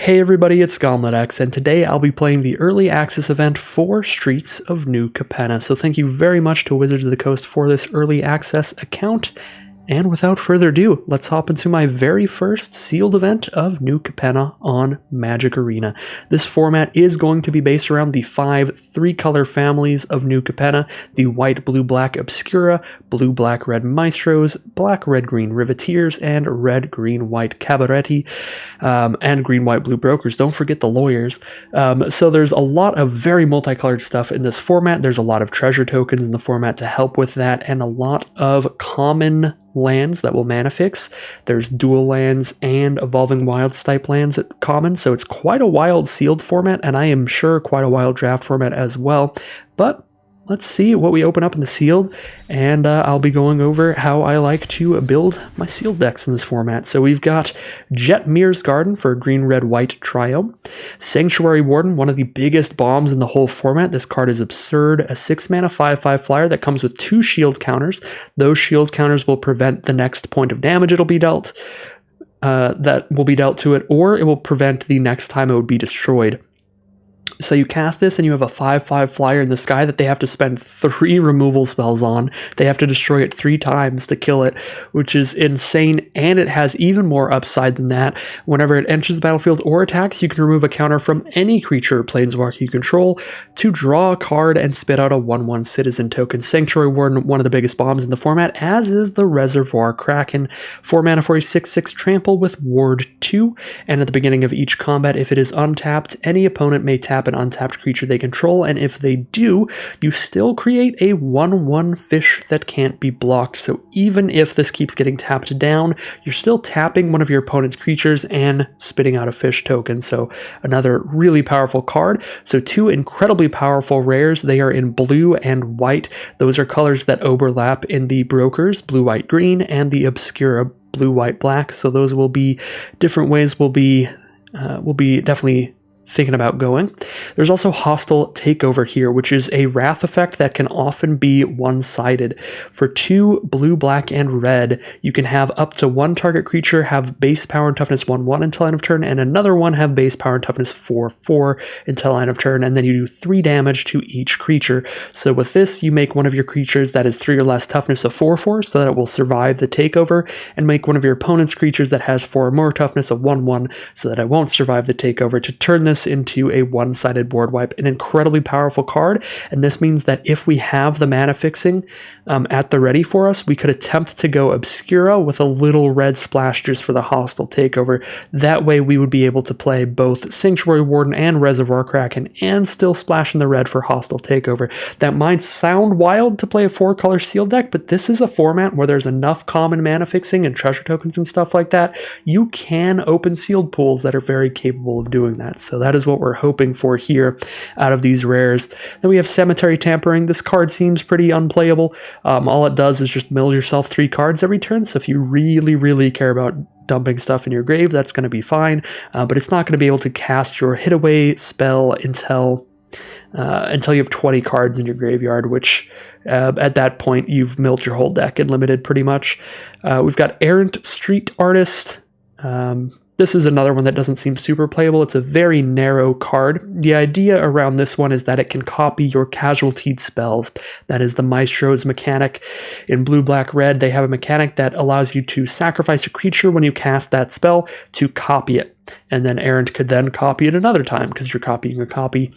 Hey everybody, it's GauntletX, and today I'll be playing the early access event for Streets of New Capenna. So thank you very much to Wizards of the Coast for this early access account. And without further ado, let's hop into my very first sealed event of New Capenna on Magic Arena. This format is going to be based around the 5 3-color families of New Capenna: the white, blue, black Obscura, blue, black, red Maestros, black, red, green Riveteers, and red, green, white Cabaretti, and green, white, blue Brokers. Don't forget the lawyers. So there's a lot of very multicolored stuff in this format. There's a lot of treasure tokens in the format to help with that, and a lot of common lands that will mana fix. There's dual lands and evolving wilds type lands at common, so it's quite a wild sealed format, and I am sure quite a wild draft format as well. But let's see what we open up in the sealed, and I'll be going over how I like to build my sealed decks in this format. So we've got Jetmir's Garden for a green, red, white trio. Sanctuary Warden, one of the biggest bombs in the whole format. This card is absurd. A 6-mana 5/5 flyer that comes with 2 shield counters. Those shield counters will prevent the next point of damage it'll be dealt, that will be dealt to it, or it will prevent the next time it would be destroyed. So you cast this and you have a 5/5 flyer in the sky that they have to spend 3 removal spells on. They have to destroy it 3 times to kill it, which is insane, and it has even more upside than that. Whenever it enters the battlefield or attacks, you can remove a counter from any creature or planeswalker you control to draw a card and spit out a 1/1 citizen token. Sanctuary Warden, one of the biggest bombs in the format, as is the Reservoir Kraken. 4 mana for a 6/6 trample with Ward 2, and at the beginning of each combat, if it is untapped, any opponent may tap an untapped creature they control, and if they do, you still create a 1/1 fish that can't be blocked. So even if this keeps getting tapped down, you're still tapping one of your opponent's creatures and spitting out a fish token. So another really powerful card. So 2 incredibly powerful rares. They are in blue and white. Those are colors that overlap in the Brokers, blue, white, green, and the Obscura, blue, white, black. So those will be different ways we'll be definitely thinking about going. There's also Hostile Takeover here, which is a wrath effect that can often be one-sided. For 2 blue, black, and red, you can have up to 1 target creature have base power and toughness 1/1 until end of turn, and another one have base power and toughness 4/4 until end of turn, and then you do 3 damage to each creature. So with this, you make one of your creatures that is 3 or less toughness a 4/4 so that it will survive the takeover, and make one of your opponent's creatures that has 4 or more toughness a 1/1 so that it won't survive the takeover, to turn this into a one-sided board wipe. An incredibly powerful card, and this means that if we have the mana fixing at the ready for us, we could attempt to go Obscura with a little red splash just for the Hostile Takeover. That way we would be able to play both Sanctuary Warden and Reservoir Kraken and still splash in the red for Hostile Takeover. That might sound wild to play a 4-color sealed deck, but this is a format where there's enough common mana fixing and treasure tokens and stuff like that. You can open sealed pools that are very capable of doing that. So that is what we're hoping for here out of these rares. Then we have Cemetery Tampering. This card seems pretty unplayable. All it does is just mill yourself 3 cards every turn, so if you really care about dumping stuff in your grave, that's going to be fine, but it's not going to be able to cast your hit away spell until you have 20 cards in your graveyard, which at that point you've milled your whole deck and limited pretty much. We've got Errant Street Artist. This is another one that doesn't seem super playable. It's a very narrow card. The idea around this one is that it can copy your casualtied spells. That is the Maestro's mechanic. In blue, black, red, they have a mechanic that allows you to sacrifice a creature when you cast that spell to copy it. And then Errant could then copy it another time because you're copying a copy.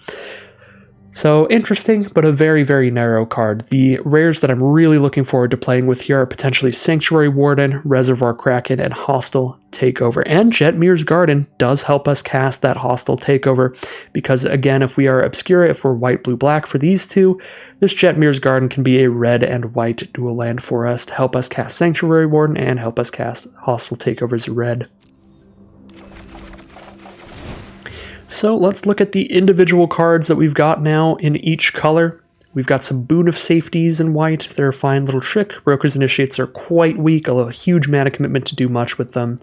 So interesting, but a very narrow card. The rares that I'm really looking forward to playing with here are potentially Sanctuary Warden, Reservoir Kraken, and Hostile Takeover. And Jetmir's Garden does help us cast that Hostile Takeover, because again, if we are Obscura, if we're white, blue, black for these 2, this Jetmir's Garden can be a red and white dual land for us to help us cast Sanctuary Warden and help us cast Hostile Takeover's red. So let's look at the individual cards that we've got now in each color. We've got some Boon of Safeties in white. They're a fine little trick. Broker's Initiates are quite weak, although a huge mana commitment to do much with them.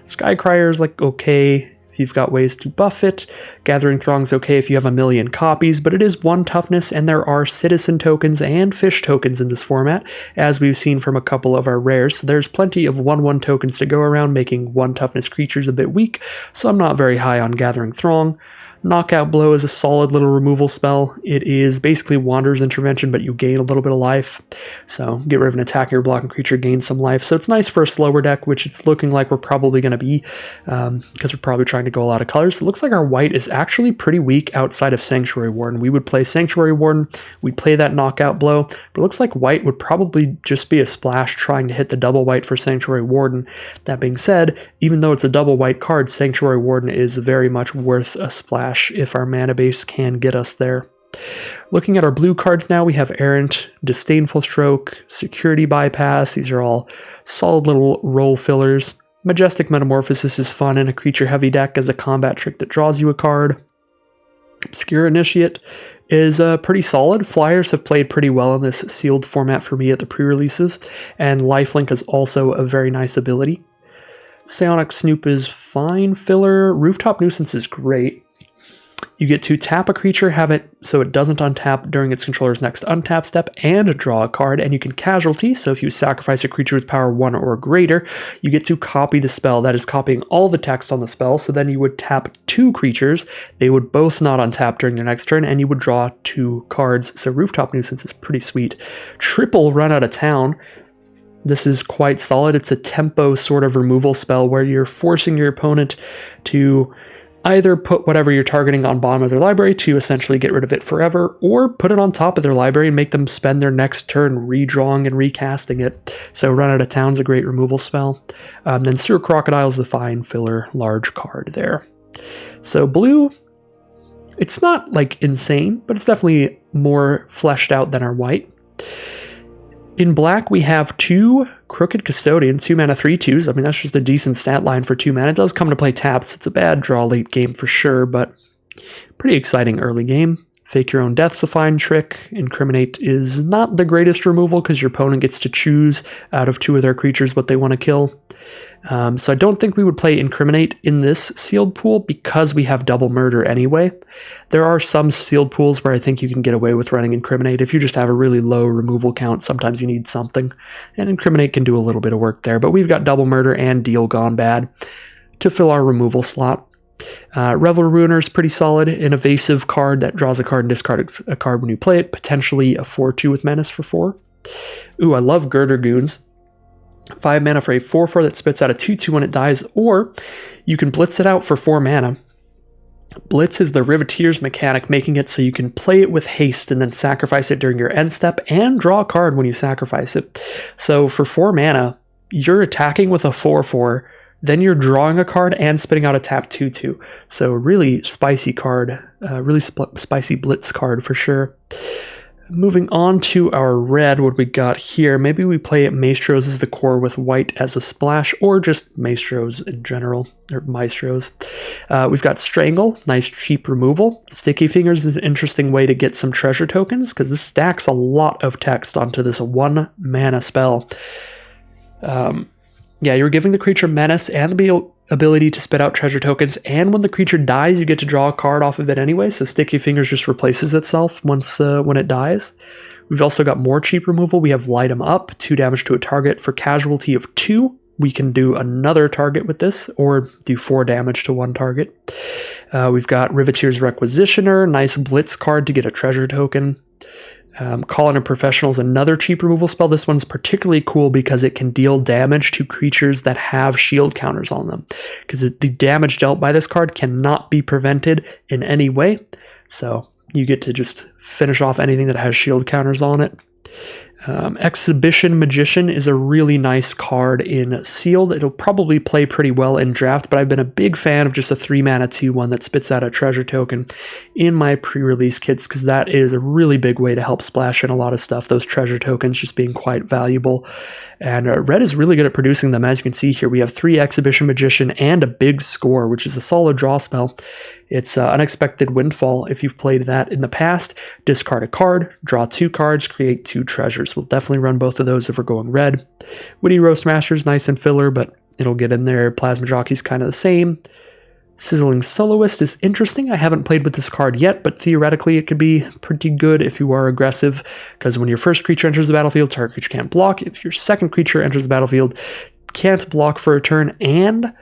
Skycrier is like okay. if you've got ways to buff it. Gathering Throng's okay if you have a million copies, but it is 1 toughness, and there are citizen tokens and fish tokens in this format, as we've seen from a couple of our rares. So there's plenty of 1/1 tokens to go around, making 1 toughness creatures a bit weak, so I'm not very high on Gathering Throng. Knockout Blow is a solid little removal spell. It is basically Wanderer's Intervention, but you gain a little bit of life. So get rid of an attacking or blocking creature, gain some life. So it's nice for a slower deck, which it's looking like we're probably going to be, because we're probably trying to go a lot of colors. It looks like our white is actually pretty weak outside of Sanctuary Warden. We would play Sanctuary Warden, we'd play that Knockout Blow, but it looks like white would probably just be a splash trying to hit the double white for Sanctuary Warden. That being said, even though it's a double white card, Sanctuary Warden is very much worth a splash if our mana base can get us there. Looking at our blue cards now, we have Errant, Disdainful Stroke, Security Bypass. These are all solid little role fillers. Majestic Metamorphosis is fun in a creature-heavy deck as a combat trick that draws you a card. Obscure Initiate is pretty solid. Flyers have played pretty well in this sealed format for me at the pre-releases, and Lifelink is also a very nice ability. Psionic Snoop is fine filler. Rooftop Nuisance is great. You get to tap a creature, have it so it doesn't untap during its controller's next untap step, and draw a card, and you can casualty, so if you sacrifice a creature with power 1 or greater, you get to copy the spell. That is copying all the text on the spell, so then you would tap 2 creatures, they would both not untap during their next turn, and you would draw 2 cards, so Rooftop Nuisance is pretty sweet. Triple Run Out of Town. This is quite solid. It's a tempo sort of removal spell where you're forcing your opponent to either put whatever you're targeting on bottom of their library to essentially get rid of it forever, or put it on top of their library and make them spend their next turn redrawing and recasting it. So Run Out of Town's a great removal spell. Then Sewer Crocodile's the fine filler large card there. So blue, it's not like insane, but it's definitely more fleshed out than our white. In black, we have 2 Crooked Custodian, 2 mana 3/2s. I mean, that's just a decent stat line for 2 mana. It does come to play tapped, so it's a bad draw late game for sure, but pretty exciting early game. Fake Your Own Death's a fine trick. Incriminate is not the greatest removal because your opponent gets to choose out of 2 of their creatures what they want to kill. So I don't think we would play Incriminate in this sealed pool because we have Double Murder anyway. There are some sealed pools where I think you can get away with running Incriminate. If you just have a really low removal count, sometimes you need something, and Incriminate can do a little bit of work there. But we've got Double Murder and Deal Gone Bad to fill our removal slot. Revel Ruiner is pretty solid, an evasive card that draws a card and discards a card when you play it, potentially a 4/2 with Menace for 4. Ooh, I love Girder Goons. 5 mana for a 4/4 that spits out a 2/2 when it dies, or you can blitz it out for 4 mana. Blitz is the Riveteer's mechanic, making it so you can play it with haste and then sacrifice it during your end step and draw a card when you sacrifice it. So for 4 mana, you're attacking with a 4/4, then you're drawing a card and spitting out a tap 2/2. So really spicy card, really spicy blitz card for sure. Moving on to our red, what we got here, maybe we play Maestros as the core with white as a splash, or just Maestros in general, or Maestros. We've got Strangle, nice cheap removal. Sticky Fingers is an interesting way to get some treasure tokens, because this stacks a lot of text onto this 1 mana spell. Yeah, you're giving the creature Menace and the ability to spit out treasure tokens, and when the creature dies, you get to draw a card off of it anyway, so Sticky Fingers just replaces itself once when it dies. We've also got more cheap removal. We have Light 'em Up, 2 damage to a target for casualty of 2. We can do another target with this, or do 4 damage to 1 target. We've got Riveteer's Requisitioner, nice blitz card to get a treasure token. Call in a Professional is another cheap removal spell. This one's particularly cool because it can deal damage to creatures that have shield counters on them, because the damage dealt by this card cannot be prevented in any way. So you get to just finish off anything that has shield counters on it. Exhibition Magician is a really nice card in Sealed. It'll probably play pretty well in Draft, but I've been a big fan of just a 3 mana 2/1 that spits out a treasure token in my pre-release kits, because that is a really big way to help splash in a lot of stuff, those treasure tokens just being quite valuable. And red is really good at producing them. As you can see here, we have 3 Exhibition Magician and a big score, which is a solid draw spell. It's Unexpected Windfall. If you've played that in the past, discard a card, draw 2 cards, create 2 treasures. We'll definitely run both of those if we're going red. Witty Roastmaster is nice and filler, but it'll get in there. Plasma Jockey's kind of the same. Sizzling Soloist is interesting. I haven't played with this card yet, but theoretically it could be pretty good if you are aggressive, because when your first creature enters the battlefield, target creature can't block. If your second creature enters the battlefield, can't block for a turn, and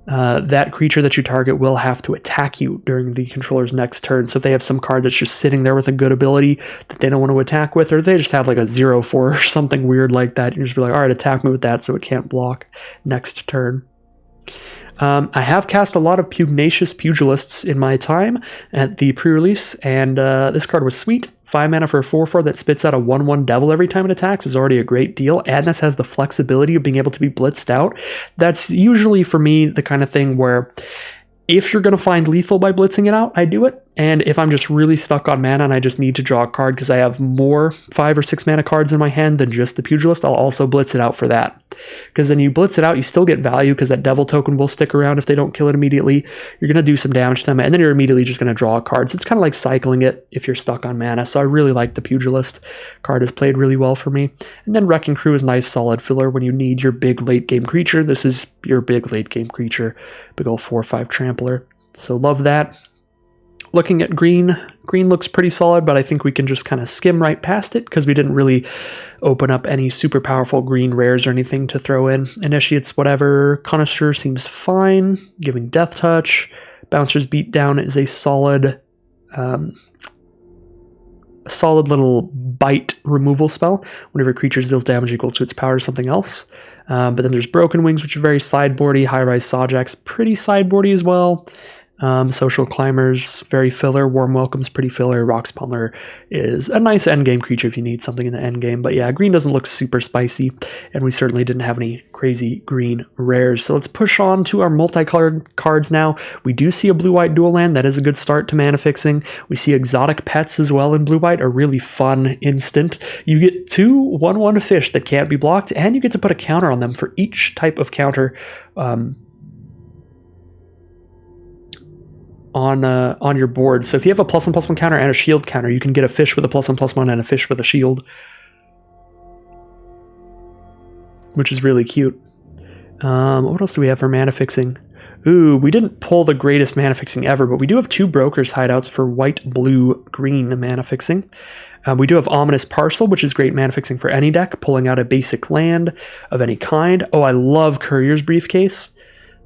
that creature that you target will have to attack you during the controller's next turn. So if they have some card that's just sitting there with a good ability that they don't want to attack with, or they just have like a 0-4 or something weird like that, you just be like, all right, attack me with that so it can't block next turn. I have cast a lot of Pugnacious Pugilists in my time at the pre-release, and this card was sweet. 5 mana for a 4/4 that spits out a 1/1 devil every time it attacks is already a great deal. Adness has the flexibility of being able to be blitzed out. That's usually, for me, the kind of thing where if you're going to find lethal by blitzing it out, I do it. And if I'm just really stuck on mana and I just need to draw a card because I have more 5 or 6 mana cards in my hand than just the Pugilist, I'll also blitz it out for that. Because then you blitz it out, you still get value because that devil token will stick around if they don't kill it immediately. You're going to do some damage to them, and then you're immediately just going to draw a card. So it's kind of like cycling it if you're stuck on mana. So I really like the Pugilist. Card has played really well for me. And then Wrecking Crew is nice solid filler when you need your big late game creature. This is your big late game creature. Big old 4/5 trampler. So love that. Looking at green looks pretty solid, but I think we can just kind of skim right past it because we didn't really open up any super powerful green rares or anything to throw in. Initiates, whatever. Connoisseur seems fine. Giving Death Touch. Bouncer's Beatdown is a solid little bite removal spell. Whenever a creature deals damage equal to its power to something else. But then there's Broken Wings, which are very sideboardy. High-Rise Sawjacks, pretty sideboardy as well. Social Climbers, very filler. Warm Welcome's pretty filler. Rox Pummeler is a nice endgame creature if you need something in the endgame. But yeah, green doesn't look super spicy, and we certainly didn't have any crazy green rares. So let's push on to our multicolored cards now. We do see a blue-white dual land. That is a good start to mana fixing. We see Exotic Pets as well in blue-white, a really fun instant. You get 2 1/1 fish that can't be blocked, and you get to put a counter on them for each type of counter on your board. So if you have a +1/+1 counter and a shield counter, you can get a fish with a +1/+1 and a fish with a shield, which is really cute. What else do we have for mana fixing? Ooh, we didn't pull the greatest mana fixing ever, but we do have 2 Brokers hideouts for white, blue, green mana fixing. We do have Ominous Parcel, which is great mana fixing for any deck, pulling out a basic land of any kind. Oh, I love Courier's Briefcase.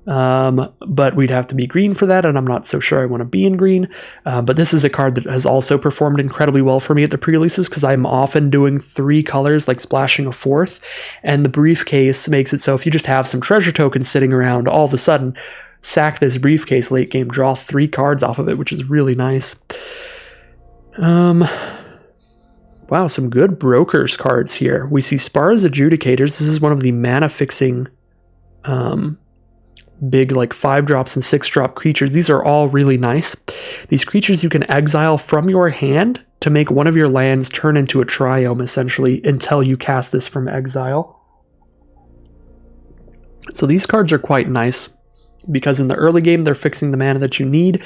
But we'd have to be green for that, and I'm not so sure I want to be in green. But this is a card that has also performed incredibly well for me at the pre-releases because I'm often doing 3 colors, like splashing a 4th, and the Briefcase makes it so if you just have some treasure tokens sitting around, all of a sudden, sack this Briefcase late game, draw 3 cards off of it, which is really nice. Wow, some good Brokers cards here. We see Spara's Adjudicators. This is one of the mana fixing big like 5-drops and 6-drop creatures. These are all really nice. These creatures you can exile from your hand to make one of your lands turn into a triome essentially until you cast this from exile. So these cards are quite nice because in the early game they're fixing the mana that you need,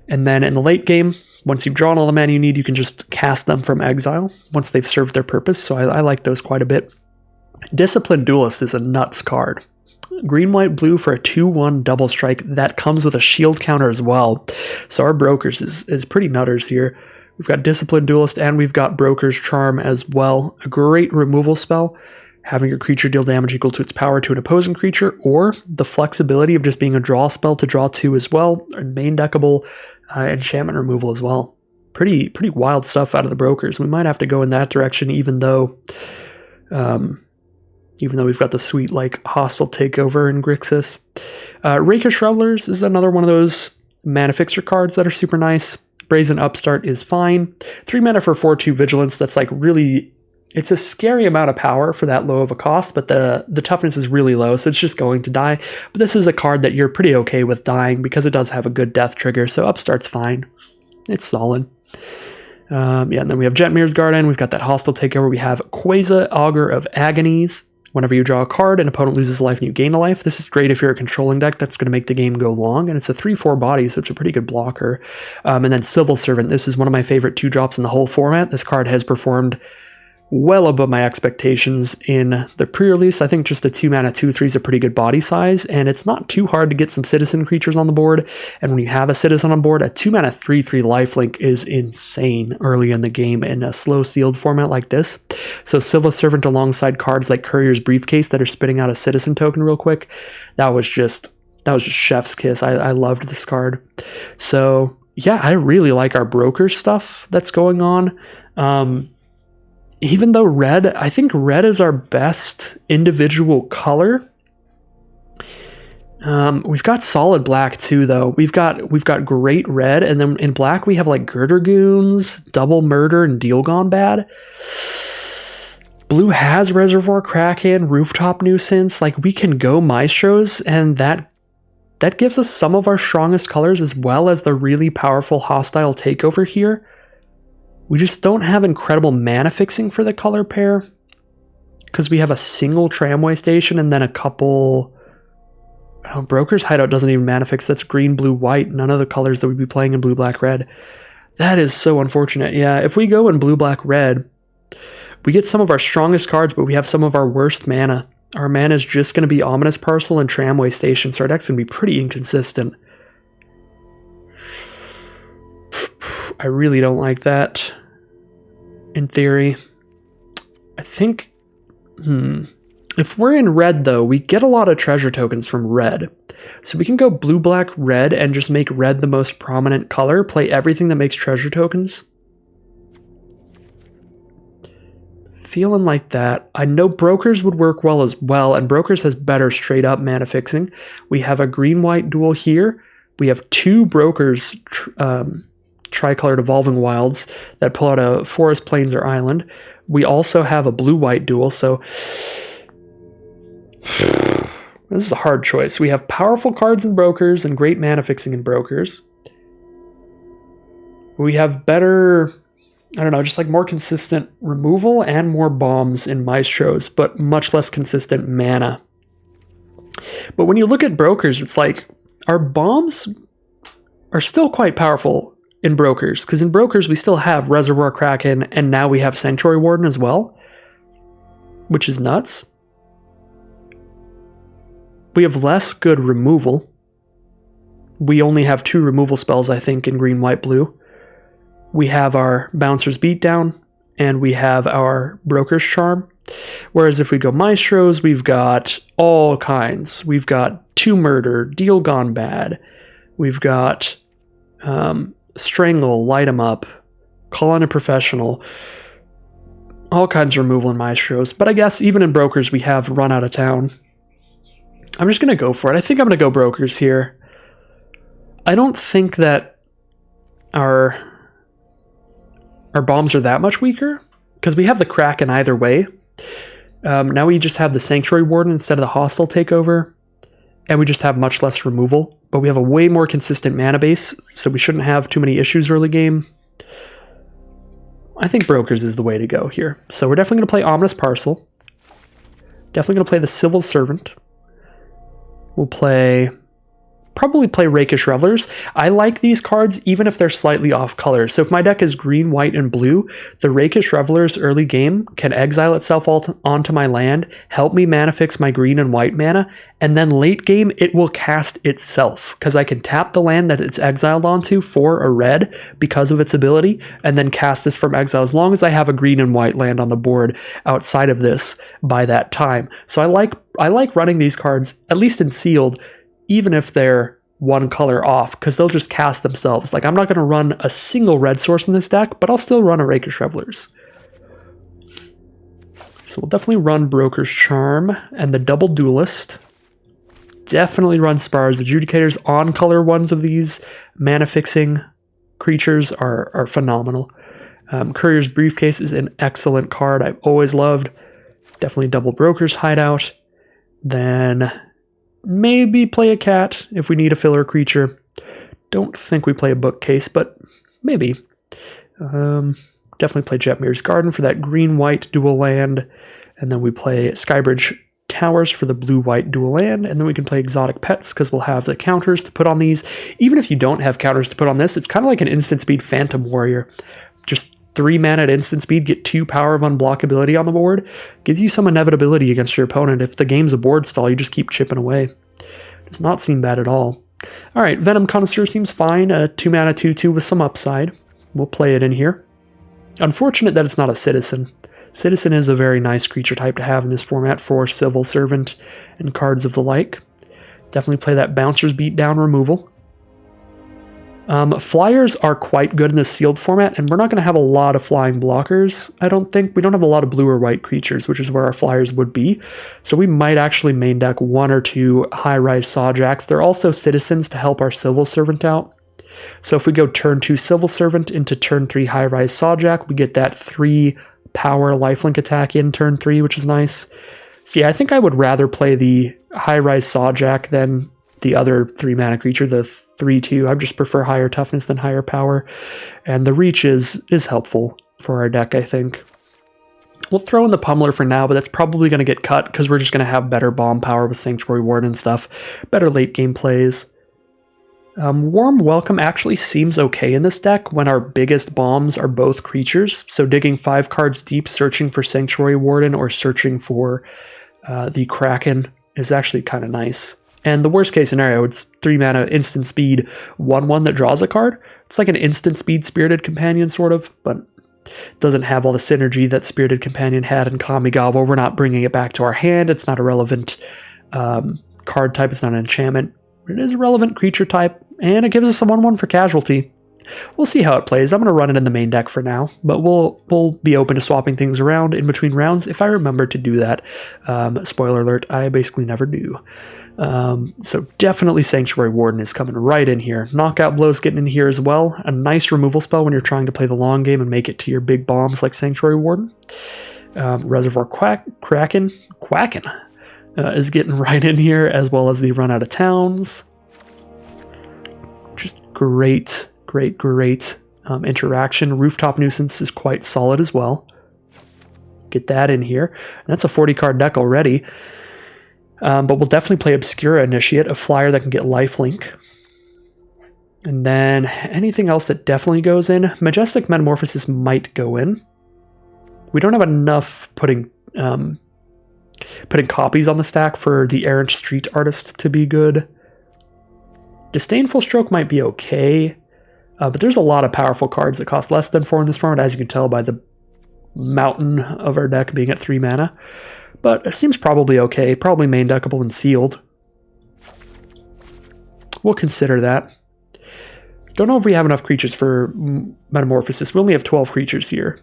and then in the late game, once you've drawn all the mana you need, you can just cast them from exile once they've served their purpose. So I like those quite a bit. Disciplined Duelist is a nuts card. Green, white, blue for a 2/1 double strike that comes with a shield counter as well. So our Brokers is pretty nutters here. We've got Disciplined Duelist and we've got Broker's Charm as well. A great removal spell, having your creature deal damage equal to its power to an opposing creature, or the flexibility of just being a draw spell to draw 2 as well, and main deckable enchantment removal as well. Pretty wild stuff out of the Brokers. We might have to go in that direction even though we've got the sweet, like, Hostile Takeover in Grixis. Rakish Revelers is another one of those mana fixer cards that are super nice. Brazen Upstart is fine. 3 mana for 4/2 Vigilance. That's, like, really... It's a scary amount of power for that low of a cost, but the toughness is really low, so it's just going to die. But this is a card that you're pretty okay with dying because it does have a good death trigger, so Upstart's fine. It's solid. And then we have Jetmir's Garden. We've got that Hostile Takeover. We have Quasar Augur of Agonies. Whenever you draw a card, an opponent loses a life and you gain a life. This is great if you're a controlling deck that's going to make the game go long, and it's a 3/4 body, so it's a pretty good blocker. And then Civil Servant. This is one of my favorite 2-drops in the whole format. This card has performed well above my expectations in the pre-release. I think just a 2-mana 2/3 is a pretty good body size, and it's not too hard to get some citizen creatures on the board. And when you have a citizen on board, a 2-mana 3/3 lifelink is insane early in the game in a slow sealed format like this. So Civil Servant alongside cards like Courier's Briefcase that are spitting out a citizen token real quick, that was just chef's kiss. I loved this card. So yeah, I really like our broker stuff that's going on. Even though I think red is our best individual color. We've got solid black too, though. We've got great red, and then in black we have like Girder Goons, Double Murder, and Deal Gone Bad. Blue has Reservoir Kraken, Rooftop Nuisance. Like, we can go Maestros, and that gives us some of our strongest colors, as well as the really powerful Hostile Takeover here. We just don't have incredible mana fixing for the color pair, because we have a single Tramway Station and then a couple... Broker's Hideout doesn't even mana fix. That's green, blue, white. None of the colors that we'd be playing in blue, black, red. That is so unfortunate. Yeah, if we go in blue, black, red, we get some of our strongest cards, but we have some of our worst mana. Our mana is just going to be Ominous Parcel and Tramway Station, so our deck's going to be pretty inconsistent. I really don't like that, in theory. I think... If we're in red, though, we get a lot of treasure tokens from red. So we can go blue, black, red, and just make red the most prominent color, play everything that makes treasure tokens. Feeling like that. I know Brokers would work well as well, and Brokers has better straight-up mana fixing. We have a green-white duel here. We have two Brokers tricolored Evolving Wilds that pull out a Forest, Plains, or Island. We also have a blue-white duel, so... This is a hard choice. We have powerful cards in Brokers and great mana fixing in Brokers. We have better... I don't know, just like more consistent removal and more bombs in Maestros, but much less consistent mana. But when you look at Brokers, it's like our bombs are still quite powerful in Brokers, because in Brokers we still have Reservoir Kraken, and now we have Sanctuary Warden as well, which is nuts. We have less good removal. We only have 2 removal spells, I think, in green, white, blue. We have our Bouncer's Beatdown, and we have our Broker's Charm. Whereas if we go Maestros, we've got all kinds. We've got 2 Murder, Deal Gone Bad. We've got Strangle, Light 'em Up, Call on a Professional. All kinds of removal in Maestros. But I guess even in Brokers, we have Run Out of Town. I'm just going to go for it. I think I'm going to go Brokers here. I don't think that our bombs are that much weaker, because we have the Kraken either way. Now we just have the Sanctuary Warden instead of the Hostile Takeover, and we just have much less removal, but we have a way more consistent mana base, so we shouldn't have too many issues early game. I think Brokers is the way to go here. So we're definitely going to play Ominous Parcel. Definitely going to play the Civil Servant. We'll probably play Rakish Revelers. I like these cards even if they're slightly off color. So if my deck is green, white, and blue, the Rakish Revelers early game can exile itself onto my land, help me mana fix my green and white mana, and then late game it will cast itself, because I can tap the land that it's exiled onto for a red because of its ability, and then cast this from exile as long as I have a green and white land on the board outside of this by that time. So I like running these cards, at least in sealed, even if they're one color off, because they'll just cast themselves. Like, I'm not going to run a single red source in this deck, but I'll still run a Rakish Revelers. So we'll definitely run Broker's Charm and the Double Duelist. Definitely run Spar's Adjudicators. On-color ones of these mana-fixing creatures are phenomenal. Courier's Briefcase is an excellent card I've always loved. Definitely double Broker's Hideout. Then... maybe play a cat if we need a filler creature. Don't think we play a bookcase, but maybe. Definitely play Jetmir's Garden for that green-white dual land. And then we play Skybridge Towers for the blue-white dual land. And then we can play Exotic Pets because we'll have the counters to put on these. Even if you don't have counters to put on this, it's kind of like an instant speed Phantom Warrior. Just 3 mana at instant speed, get 2 power of unblockability on the board, gives you some inevitability against your opponent. If the game's a board stall, you just keep chipping away. Does not seem bad at all. Alright, Venom Connoisseur seems fine. A 2 mana 2/2 with some upside. We'll play it in here. Unfortunate that it's not a Citizen. Citizen is a very nice creature type to have in this format for Civil Servant and cards of the like. Definitely play that Bouncer's Beatdown removal. Flyers are quite good in this sealed format, and we're not going to have a lot of flying blockers, I don't think. We don't have a lot of blue or white creatures, which is where our flyers would be. So we might actually main deck 1 or 2 high-rise Sawjacks. They're also Citizens to help our Civil Servant out. So if we go turn 2 Civil Servant into turn 3 high-rise Sawjack, we get that 3 power lifelink attack in turn 3, which is nice. So yeah, I think I would rather play the high-rise Sawjack than the other 3 mana creature, the 3/2. I just prefer higher toughness than higher power. And the reach is helpful for our deck, I think. We'll throw in the Pummeler for now, but that's probably going to get cut because we're just going to have better bomb power with Sanctuary Warden and stuff. Better late game plays. Warm Welcome actually seems okay in this deck when our biggest bombs are both creatures. So digging 5 cards deep, searching for Sanctuary Warden or searching for the Kraken is actually kind of nice. And the worst case scenario, it's 3 mana instant speed, 1/1 that draws a card. It's like an instant speed Spirited Companion, sort of, but doesn't have all the synergy that Spirited Companion had in Kamigawa. We're not bringing it back to our hand. It's not a relevant card type. It's not an enchantment. It is a relevant creature type, and it gives us a 1/1 for casualty. We'll see how it plays. I'm going to run it in the main deck for now, but we'll be open to swapping things around in between rounds if I remember to do that. Spoiler alert, I basically never do. So definitely Sanctuary Warden is coming right in here. Knockout Blow's getting in here as well. A nice removal spell when you're trying to play the long game and make it to your big bombs like Sanctuary Warden. Reservoir Kraken is getting right in here, as well as the Run Out of Towns. Just great interaction. Rooftop Nuisance is quite solid as well. Get that in here. That's a 40 card deck already. But we'll definitely play Obscura Initiate, a flyer that can get lifelink. And then anything else that definitely goes in. Majestic Metamorphosis might go in. We don't have enough putting copies on the stack for the Errant Street Artist to be good. Disdainful Stroke might be okay. But there's a lot of powerful cards that cost less than 4 in this format, as you can tell by the mountain of our deck being at 3 mana. But it seems probably okay. Probably main deckable and sealed. We'll consider that. Don't know if we have enough creatures for Metamorphosis. We only have 12 creatures here.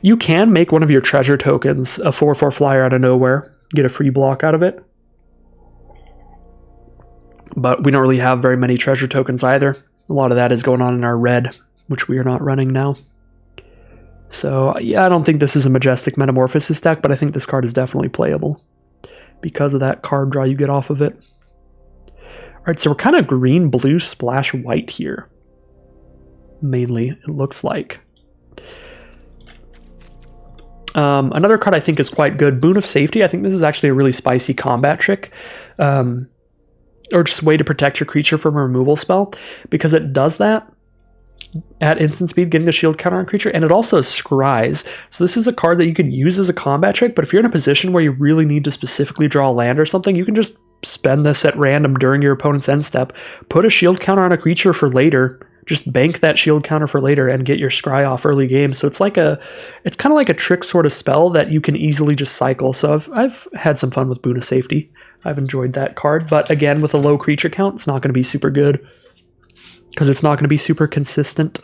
You can make one of your treasure tokens a 4/4 flyer out of nowhere. Get a free block out of it. But we don't really have very many treasure tokens either. A lot of that is going on in our red, which we are not running now. So, yeah, I don't think this is a Majestic Metamorphosis deck, but I think this card is definitely playable because of that card draw you get off of it. Alright, so we're kind of green, blue, splash white here. Mainly, it looks like. Another card I think is quite good, Boon of Safety. I think this is actually a really spicy combat trick. Or just a way to protect your creature from a removal spell, because it does that at instant speed, getting a shield counter on creature, and it also scries. So this is a card that you can use as a combat trick, but if you're in a position where you really need to specifically draw a land or something, you can just spend this at random during your opponent's end step, put a shield counter on a creature for later, just bank that shield counter for later and get your scry off early game. So it's kind of like a trick sort of spell that you can easily just cycle. So I've had some fun with Boon of Safety. I've enjoyed that card, but again, with a low creature count, it's not going to be super good because it's not going to be super consistent.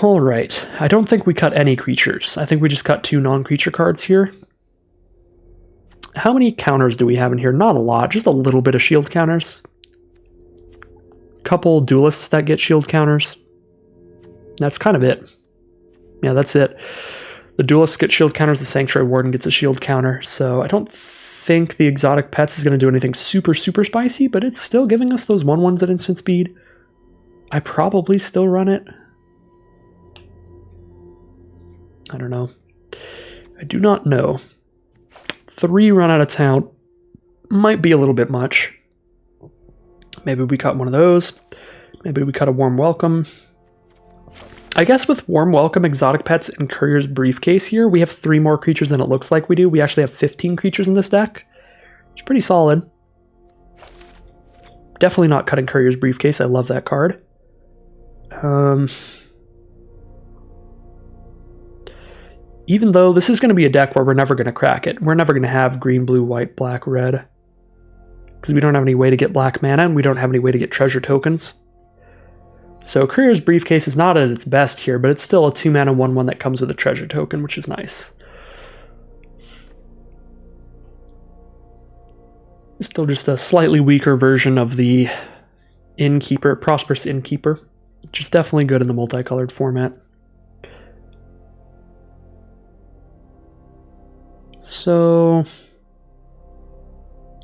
All right, I don't think we cut any creatures. I think we just cut 2 non-creature cards here. How many counters do we have in here? Not a lot, just a little bit of shield counters. Couple duelists that get shield counters. That's kind of it. Yeah, that's it. The duelists get shield counters, the Sanctuary Warden gets a shield counter, so I don't think the Exotic Pets is going to do anything super spicy, but it's still giving us those 1/1s at instant speed. I probably still run it. I don't know. I do not know. 3 Run Out of Town might be a little bit much. Maybe we cut one of those. Maybe we cut a Warm Welcome. I guess with Warm Welcome, Exotic Pets, and Courier's Briefcase here, we have 3 more creatures than it looks like we do. We actually have 15 creatures in this deck. It's pretty solid. Definitely not cutting Courier's Briefcase. I love that card. Even though this is going to be a deck where we're never going to crack it. We're never going to have green, blue, white, black, red. Because we don't have any way to get black mana, and we don't have any way to get treasure tokens. So Courier's Briefcase is not at its best here, but it's still a 2-mana 1/1 that comes with a treasure token, which is nice. It's still just a slightly weaker version of the Innkeeper, Prosperous Innkeeper, which is definitely good in the multicolored format. So,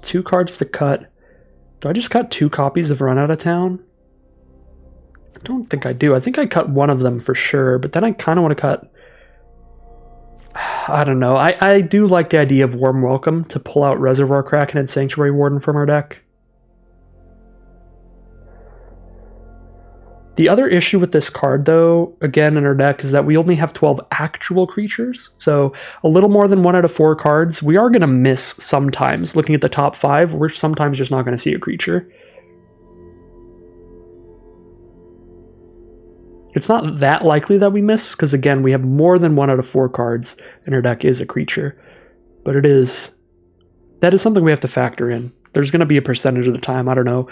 2 cards to cut. Do I just cut 2 copies of Run Out of Town? I don't think I do. I think I cut one of them for sure, but then I kind of want to cut... I don't know. I do like the idea of Warm Welcome to pull out Reservoir Kraken and Sanctuary Warden from our deck. The other issue with this card, though, again in our deck, is that we only have 12 actual creatures. So a little more than 1 out of 4 cards. We are going to miss sometimes. Looking at the top 5, we're sometimes just not going to see a creature. It's not that likely that we miss, because again, we have more than 1 out of 4 cards in our deck is a creature. But that is something we have to factor in. There's going to be a percentage of the time, I don't know,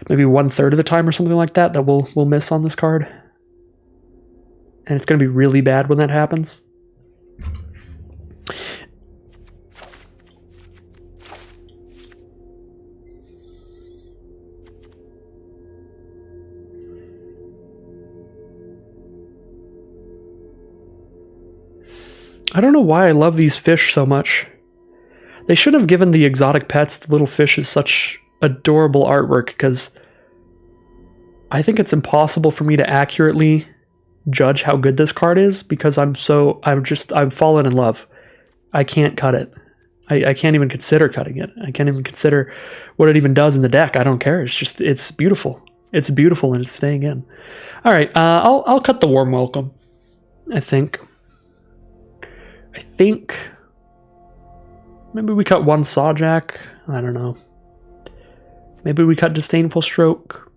maybe 1/3 of the time or something like that we'll miss on this card. And it's going to be really bad when that happens. I don't know why I love these fish so much. They should have given the Exotic Pets, the little fishes, such adorable artwork, because I think it's impossible for me to accurately judge how good this card is, because I'm fallen in love. I can't cut it. I can't even consider cutting it. I can't even consider what it even does in the deck. I don't care. It's beautiful. It's beautiful and it's staying in. All right, I'll cut the Warm Welcome, I think. Maybe we cut 1 Sawjack. I don't know. Maybe we cut Disdainful Stroke.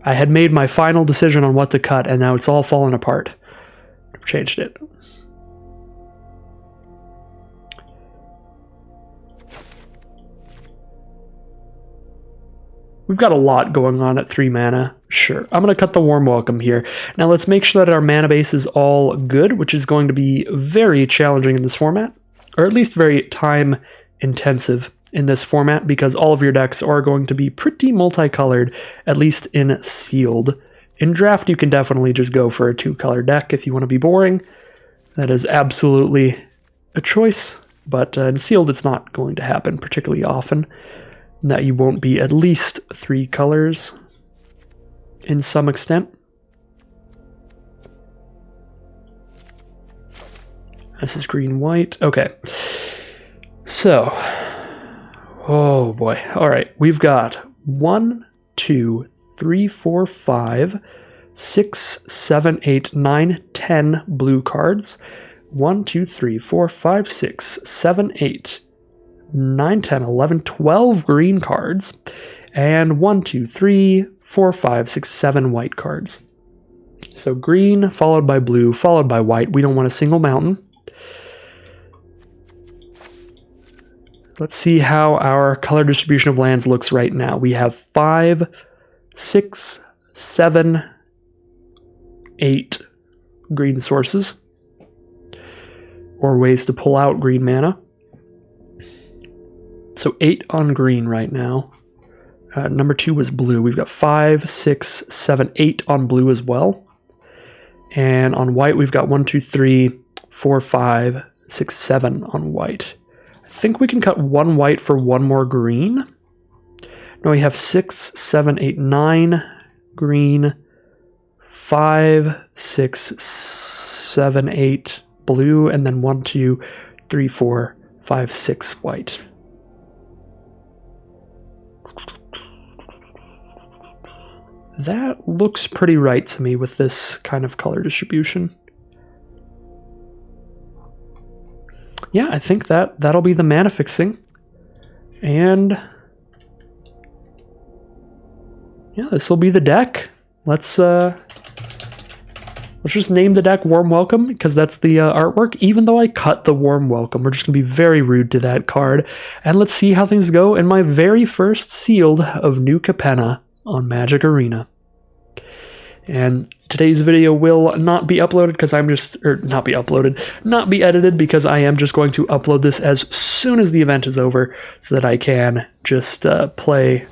I had made my final decision on what to cut, and now it's all fallen apart. I've changed it. We've got a lot going on at 3 mana. Sure, I'm going to cut the Warm Welcome here. Now let's make sure that our mana base is all good, which is going to be very challenging in this format, or at least very time intensive in this format, because all of your decks are going to be pretty multicolored, at least in Sealed. In Draft, you can definitely just go for a 2-color deck if you want to be boring. That is absolutely a choice, but in Sealed it's not going to happen particularly often. That you won't be at least 3 colors in some extent. This is green-white. Okay. So, oh boy. All right, we've got 1, 2, 3, 4, 5, 6, 7, 8, 9, 10 blue cards. 1, 2, 3, 4, 5, 6, 7, 8, 9, 10, 11, 12 green cards, and 1, 2, 3, 4, 5, 6, 7 white cards. So green, followed by blue, followed by white. We don't want a single mountain. Let's see how our color distribution of lands looks right now. We have 5, 6, 7, 8 green sources, or ways to pull out green mana. So 8 on green right now. Number 2 was blue. We've got 5, 6, 7, 8 on blue as well. And on white, we've got 1, 2, 3, 4, 5, 6, 7 on white. I think we can cut 1 white for 1 more green. Now we have 6, 7, 8, 9 green, 5, 6, 7, 8 blue, and then 1, 2, 3, 4, 5, 6 white. That looks pretty right to me with this kind of color distribution. Yeah, I think that'll be the mana fixing. And yeah, this will be the deck. Let's just name the deck Warm Welcome, because that's the artwork. Even though I cut the Warm Welcome, we're just gonna be very rude to that card. And let's see how things go in my very first sealed of New Capenna on Magic Arena. And today's video will not be uploaded because not be edited, because I am just going to upload this as soon as the event is over so that I can just play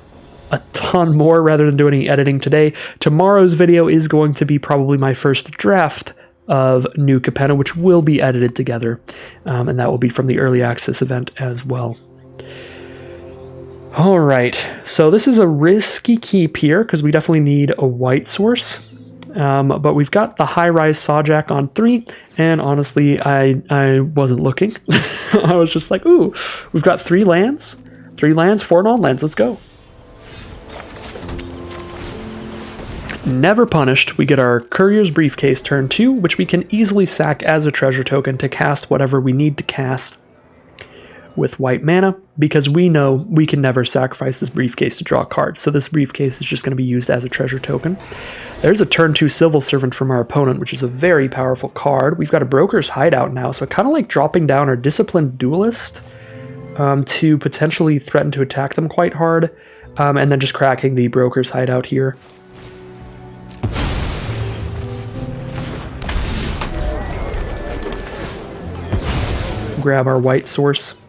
a ton more rather than do any editing today. Tomorrow's video is going to be probably my first draft of New Capenna, which will be edited together, and that will be from the early access event as well. All right, so this is a risky keep here because we definitely need a white source, but we've got the high-rise Sawjack on 3, and honestly, I wasn't looking. I was just like, ooh, we've got 3 lands, 4 non-lands, let's go. Never Punished, we get our Courier's Briefcase turn 2, which we can easily sack as a treasure token to cast whatever we need to cast with white mana, because we know we can never sacrifice this briefcase to draw cards, so this briefcase is just going to be used as a treasure token. There's a turn 2 Civil Servant from our opponent, which is a very powerful card. We've got a Broker's Hideout now, so I kind of like dropping down our Disciplined Duelist to potentially threaten to attack them quite hard, and then just cracking the Broker's Hideout here. Grab our white source.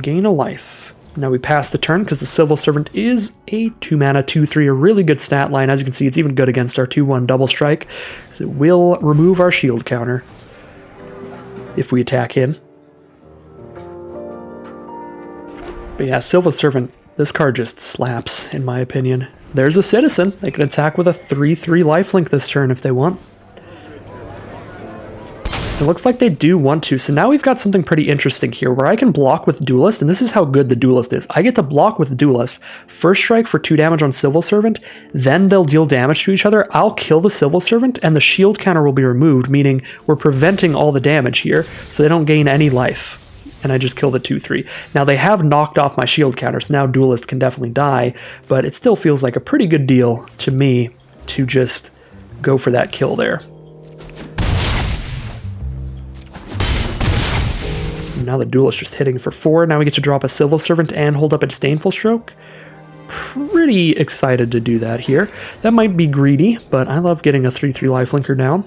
Gain a life. Now we pass the turn because the Civil Servant is a 2 mana 2/3, a really good stat line. As you can see, it's even good against our 2/1 double strike, because it will remove our shield counter if we attack in. But yeah, Civil Servant, this card just slaps, in my opinion. There's a Citizen. They can attack with a 3/3 lifelink this turn if they want. It looks like they do want to, so now we've got something pretty interesting here where I can block with Duelist, and this is how good the Duelist is. I get to block with Duelist, first strike for 2 damage on Civil Servant, then they'll deal damage to each other. I'll kill the Civil Servant, and the shield counter will be removed, meaning we're preventing all the damage here, so they don't gain any life. And I just kill the 2/3. Now they have knocked off my shield counter, so now Duelist can definitely die, but it still feels like a pretty good deal to me to just go for that kill there. Now the Duelist just hitting for 4. Now we get to drop a Civil Servant and hold up a Disdainful Stroke. Pretty excited to do that here. That might be greedy, but I love getting a 3/3 lifelinker down.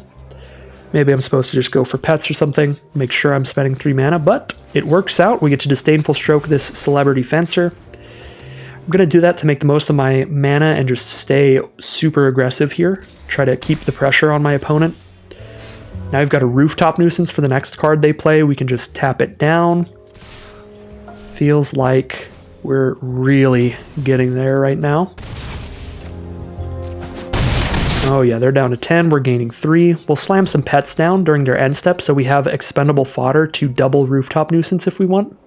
Maybe I'm supposed to just go for pets or something, make sure I'm spending 3 mana, but it works out. We get to Disdainful Stroke this Celebrity Fencer. I'm going to do that to make the most of my mana and just stay super aggressive here. Try to keep the pressure on my opponent. Now we've got a Rooftop Nuisance for the next card they play. We can just tap it down. Feels like we're really getting there right now. Oh yeah, they're down to 10. We're gaining 3. We'll slam some pets down during their end step so we have expendable fodder to double Rooftop Nuisance if we want.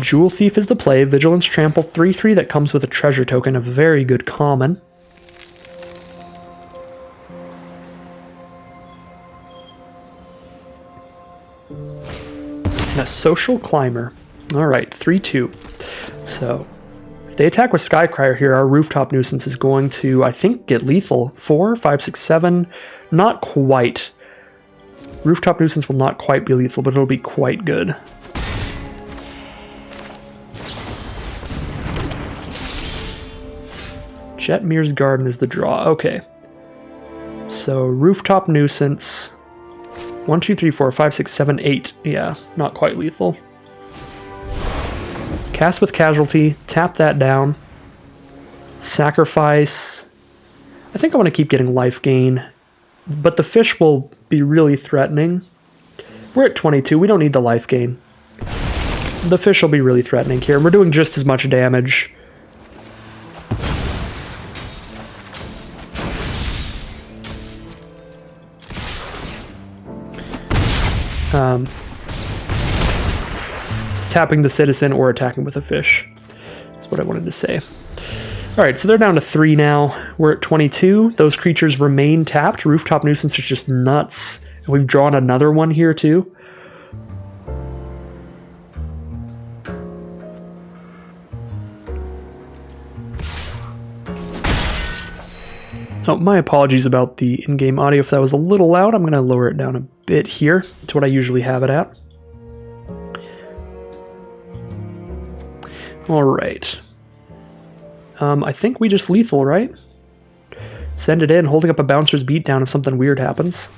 Jewel Thief is the play. Vigilance Trample 3/3 that comes with a treasure token, a very good common. A Social Climber. Alright, 3/2. So, if they attack with Skycrier here, our Rooftop Nuisance is going to, I think, get lethal. 4, 5, 6, 7. Not quite. Rooftop Nuisance will not quite be lethal, but it'll be quite good. Jetmir's Garden is the draw. Okay. So, Rooftop Nuisance. 1, 2, 3, 4, 5, 6, 7, 8. Yeah, not quite lethal. Cast with Casualty. Tap that down. Sacrifice. I think I want to keep getting life gain. But the fish will be really threatening. We're at 22. We don't need the life gain. The fish will be really threatening here. And we're doing just as much damage. tapping the citizen or attacking with a fish. That's what I wanted to say. All right, so they're down to 3 now. We're at 22. Those creatures remain tapped. Rooftop Nuisance is just nuts. And we've drawn another one here too. Oh, my apologies about the in-game audio. If that was a little loud, I'm going to lower it down a bit here to what I usually have it at. All right. I think we just lethal, right? Send it in, holding up a bouncer's beatdown if something weird happens.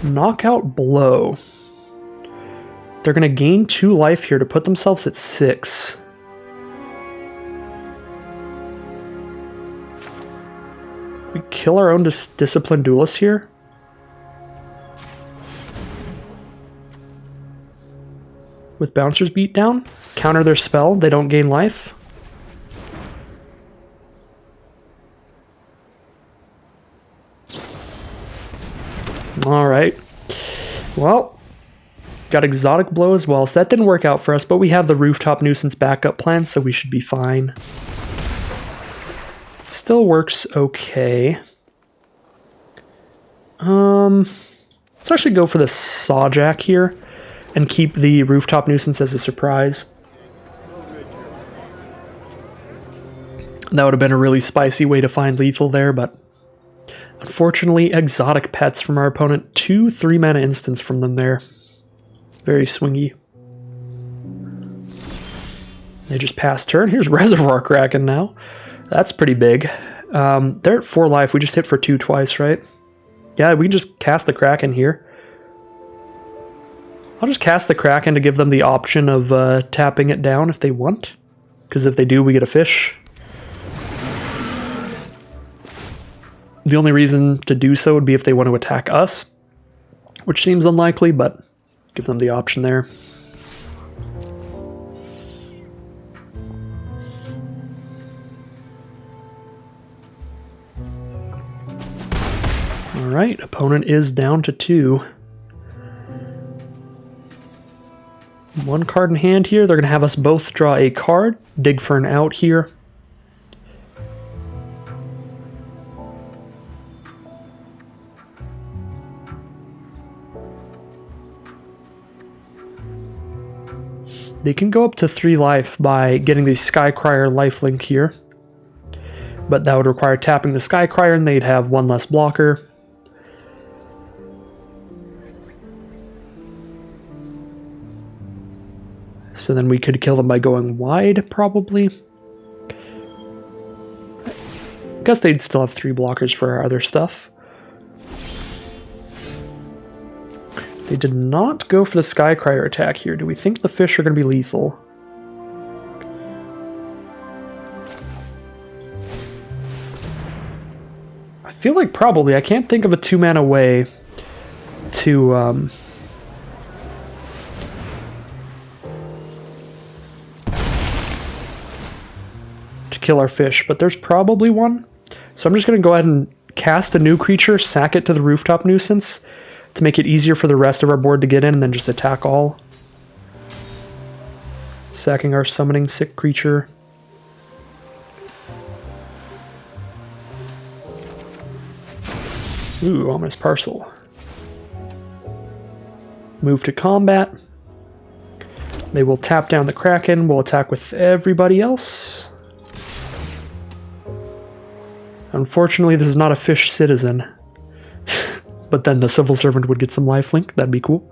Knockout blow. They're going to gain 2 life here to put themselves at 6. We kill our own disciplined duelist here. With Bouncer's Beatdown. Counter their spell. They don't gain life. Alright. Well, got Exotic Blow as well, so that didn't work out for us, but we have the Rooftop Nuisance backup plan, so we should be fine. Still works okay. Let's actually go for the Sawjack here and keep the Rooftop Nuisance as a surprise. That would have been a really spicy way to find lethal there, but unfortunately, exotic pets from our opponent. 2 3-mana instants from them there. Very swingy. They just passed turn. Here's Reservoir Kraken now. That's pretty big. They're at 4 life. We just hit for 2 twice, right? Yeah, we can just cast the Kraken here. I'll just cast the Kraken to give them the option of tapping it down if they want. Because if they do, we get a fish. The only reason to do so would be if they want to attack us, which seems unlikely, but give them the option there. Alright, opponent is down to 2. 1 card in hand here. They're going to have us both draw a card, dig for an out here. They can go up to 3 life by getting the Skycrier lifelink here. But that would require tapping the Skycrier and they'd have 1 less blocker. So then we could kill them by going wide, probably. I guess they'd still have 3 blockers for our other stuff. They did not go for the Skycrier attack here. Do we think the fish are going to be lethal? I feel like probably. I can't think of a 2-mana way to kill our fish, but there's probably one. So I'm just going to go ahead and cast a new creature, sack it to the Rooftop Nuisance, to make it easier for the rest of our board to get in, and then just attack all. Sacking our summoning sick creature. Ooh, Ominous Parcel. Move to combat. They will tap down the Kraken, we'll attack with everybody else. Unfortunately, this is not a fish citizen. But then the Civil Servant would get some lifelink. That'd be cool.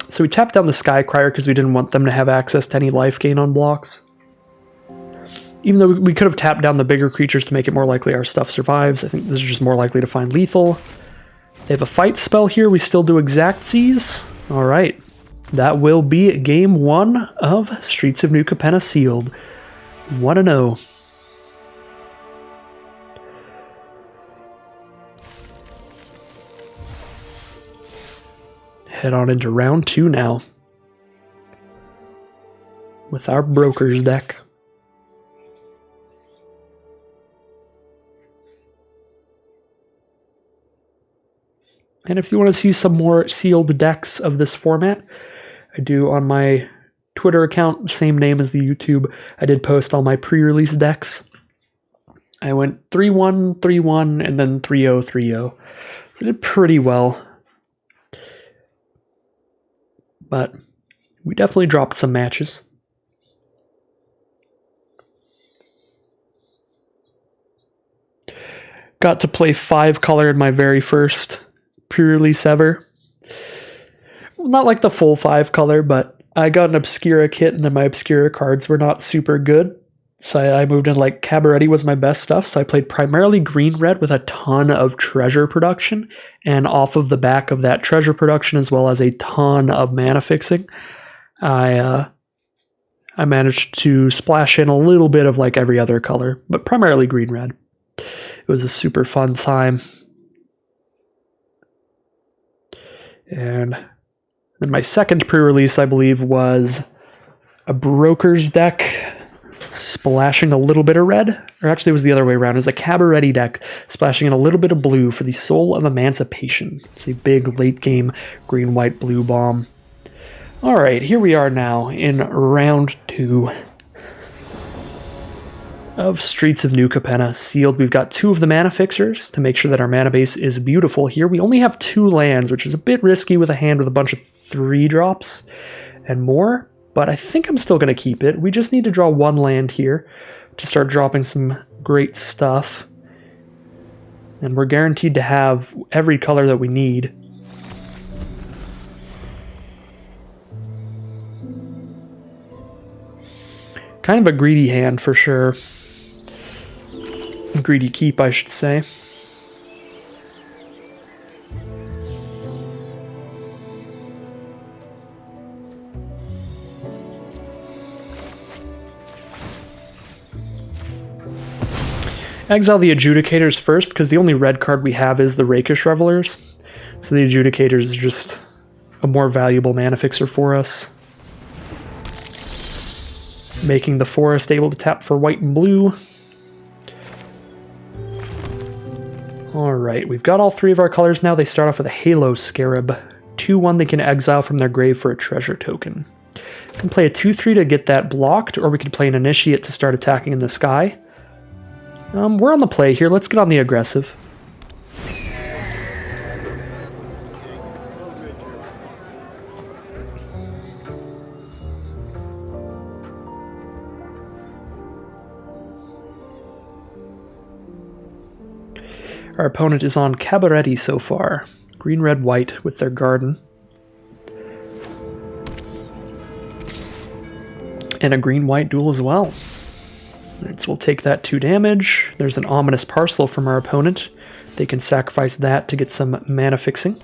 So we tapped down the Skycrier because we didn't want them to have access to any life gain on blocks. Even though we could have tapped down the bigger creatures to make it more likely our stuff survives. I think this is just more likely to find lethal. They have a fight spell here. We still do exact Z's. All right. That will be game 1 of Streets of New Capenna sealed. 1-0. head on into round 2 now with our Brokers deck. And if you want to see some more sealed decks of this format, I do on my Twitter account, same name as the YouTube. I did post all my pre-release decks. I went 3-1, 3-1, and then 3-0, 3-0. So I did pretty well. But we definitely dropped some matches. Got to play 5-color in my very first pre-release ever. Not like the full 5-color, but I got an Obscura kit, and then my Obscura cards were not super good. So I moved in like Cabaretti was my best stuff. So I played primarily green-red with a ton of treasure production. And off of the back of that treasure production, as well as a ton of mana fixing, I managed to splash in a little bit of like every other color, but primarily green-red. It was a super fun time. And then my second pre-release, I believe, was a Brokers deck splashing a little bit of red. Or actually, it was the other way around. It was a Cabaretti deck splashing in a little bit of blue for the Soul of Emancipation. It's a big late-game green-white-blue bomb. All right, here we are now in round 2 of Streets of New Capenna sealed. We've got 2 of the mana fixers to make sure that our mana base is beautiful here. We only have 2 lands, which is a bit risky with a hand with a bunch of 3-drops and more, but I think I'm still going to keep it. We just need to draw 1 land here to start dropping some great stuff, and we're guaranteed to have every color that we need. Kind of a greedy hand for sure. Greedy keep, I should say. Exile the Adjudicators first, because the only red card we have is the Rakish Revelers. So the Adjudicators is just a more valuable mana fixer for us. Making the forest able to tap for white and blue. Alright, we've got all 3 of our colors now. They start off with a Halo Scarab. 2-1 they can exile from their grave for a treasure token. We can play a 2-3 to get that blocked, or we could play an Initiate to start attacking in the sky. We're on the play here. Let's get on the aggressive. Our opponent is on Cabaretti so far. Green, red, white with their garden. And a green-white duel as well. Right, so we'll take that 2 damage. There's an Ominous Parcel from our opponent. They can sacrifice that to get some mana fixing.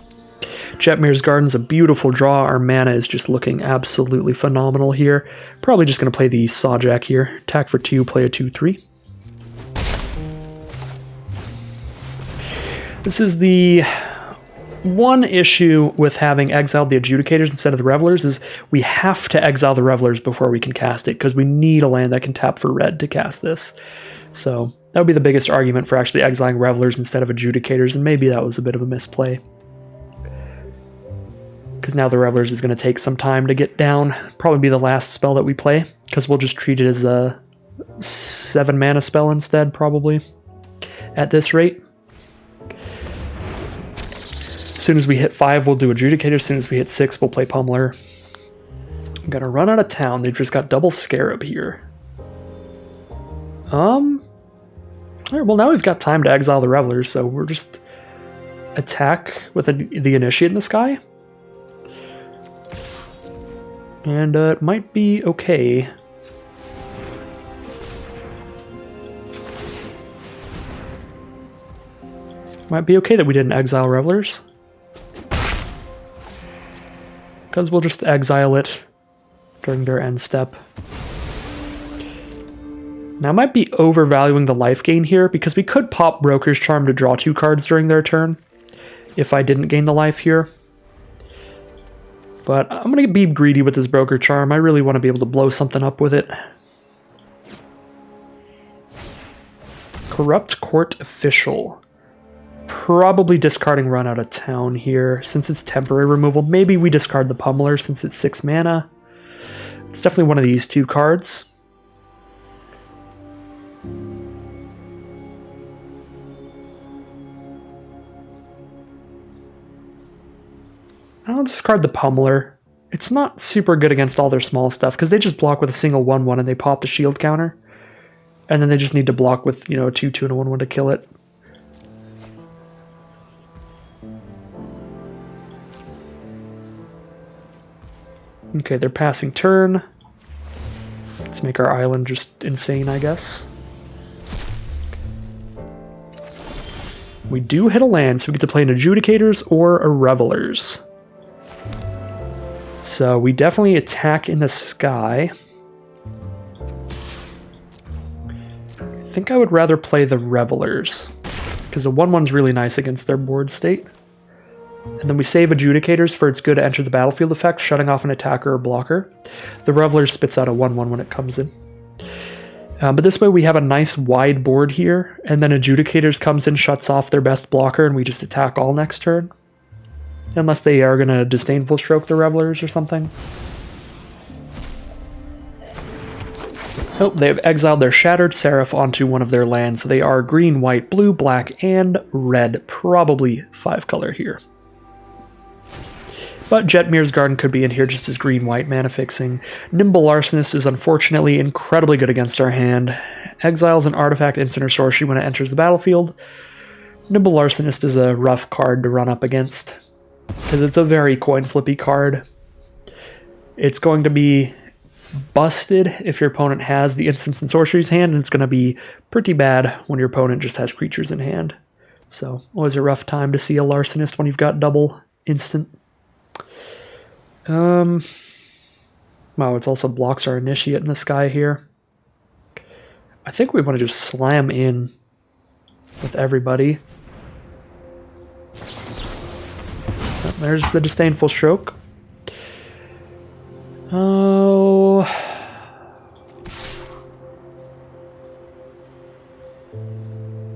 Jetmir's Garden's a beautiful draw. Our mana is just looking absolutely phenomenal here. Probably just going to play the Sawjack here. Attack for 2, play a 2-3. This is the one issue with having exiled the Adjudicators instead of the Revelers, is we have to exile the Revelers before we can cast it, because we need a land that can tap for red to cast this. So that would be the biggest argument for actually exiling Revelers instead of Adjudicators, and maybe that was a bit of a misplay. Because now the Revelers is going to take some time to get down. Probably be the last spell that we play, because we'll just treat it as a 7 mana spell instead, probably, at this rate. As soon as we hit 5, we'll do Adjudicator. As soon as we hit 6, we'll play Pummeler. I'm gonna run out of town. They've just got double Scarab here. Alright, well now we've got time to exile the Revelers, so we're just attack with the Initiate in the sky. And it might be okay. Might be okay that we didn't exile Revelers. Because we'll just exile it during their end step. Now I might be overvaluing the life gain here, because we could pop Broker's Charm to draw 2 cards during their turn if I didn't gain the life here. But I'm going to be greedy with this Broker Charm. I really want to be able to blow something up with it. Corrupt Court Official. Probably discarding Run Out of Town here, since it's temporary removal. Maybe we discard the Pummeler since it's 6 mana. It's definitely one of these two cards. I'll discard the Pummeler. It's not super good against all their small stuff, because they just block with a single 1/1 and they pop the shield counter. And then they just need to block with, you know, a 2/2 and a 1/1 to kill it. Okay, they're passing turn. Let's make our island just insane, I guess. We do hit a land, so we get to play an Adjudicators or a Revelers. So we definitely attack in the sky. I think I would rather play the Revelers, because the 1/1's really nice against their board state. And then we save Adjudicators for its good to enter the battlefield effect, shutting off an attacker or blocker. The Revelers spits out a 1/1 when it comes in. But this way we have a nice wide board here, and then Adjudicators comes in, shuts off their best blocker, and we just attack all next turn. Unless they are going to Disdainful Stroke the Revelers or something. Oh, they have exiled their Shattered Seraph onto one of their lands, so they are green, white, blue, black, and red. Probably 5-color here. But Jetmir's Garden could be in here just as green-white mana fixing. Nimble Larcenist is unfortunately incredibly good against our hand. Exiles an artifact, instant, or sorcery when it enters the battlefield. Nimble Larcenist is a rough card to run up against, because it's a very coin-flippy card. It's going to be busted if your opponent has the instants and sorceries hand, and it's going to be pretty bad when your opponent just has creatures in hand. So, always a rough time to see a Larcenist when you've got double instant. Wow, it also blocks our Initiate in the sky here. I think we want to just slam in with everybody. Oh, there's the Disdainful Stroke. Oh...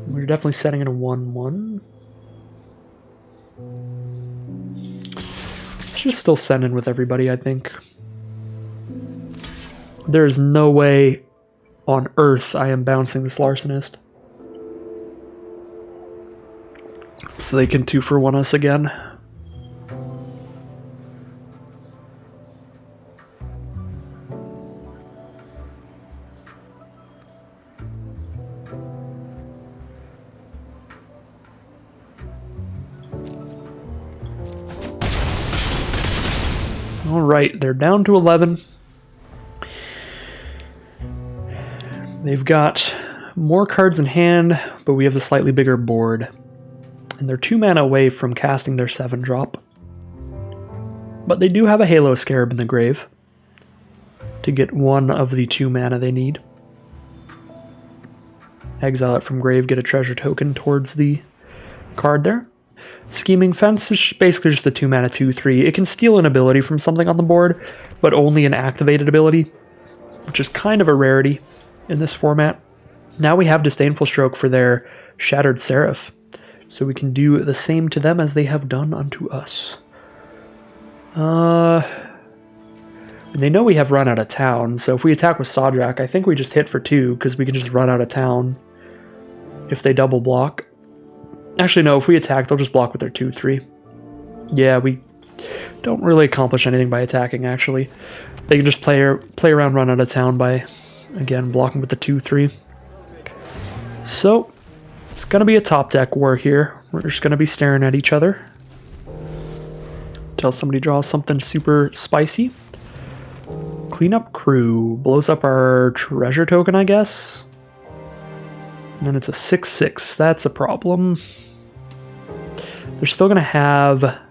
We're definitely setting in a 1/1. Just still send in with everybody, I think. There is no way on earth I am bouncing this Larcenist. So they can 2-for-1 us again. Alright, they're down to 11. They've got more cards in hand, but we have a slightly bigger board. And they're 2 mana away from casting their 7-drop. But they do have a Halo Scarab in the grave to get 1 of the 2 mana they need. Exile it from grave, get a treasure token towards the card there. Scheming Fence is basically just a 2 mana 2/3. It can steal an ability from something on the board, but only an activated ability, which is kind of a rarity in this format. Now we have Disdainful Stroke for their Shattered Seraph, so we can do the same to them as they have done unto us. And they know we have Run Out of Town, so if we attack with Sawdrak, I think we just hit for 2, because we can just run out of town if they double block. Actually, no, if we attack, they'll just block with their 2/3. Yeah, we don't really accomplish anything by attacking, actually. They can just play around Run Out of Town by, again, blocking with the 2/3. So, it's going to be a top deck war here. We're just going to be staring at each other until somebody draws something super spicy. Cleanup Crew blows up our treasure token, I guess. And then it's a 6/6. That's a problem. They're still going to have a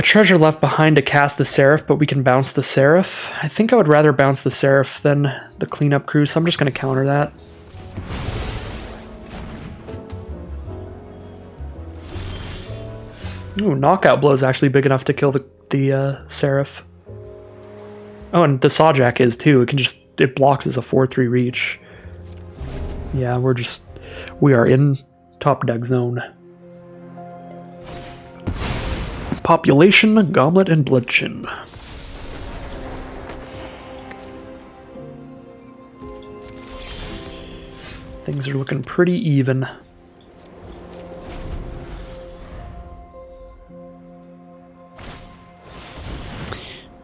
treasure left behind to cast the Seraph, but we can bounce the Seraph. I think I would rather bounce the Seraph than the Cleanup Crew, so I'm just going to counter that. Ooh, knockout blow is actually big enough to kill the Seraph. Oh, and the Sawjack is too. It blocks as a 4/3 reach. Yeah, we are in top deck zone. Population, Goblet, and Bloodchin. Things are looking pretty even.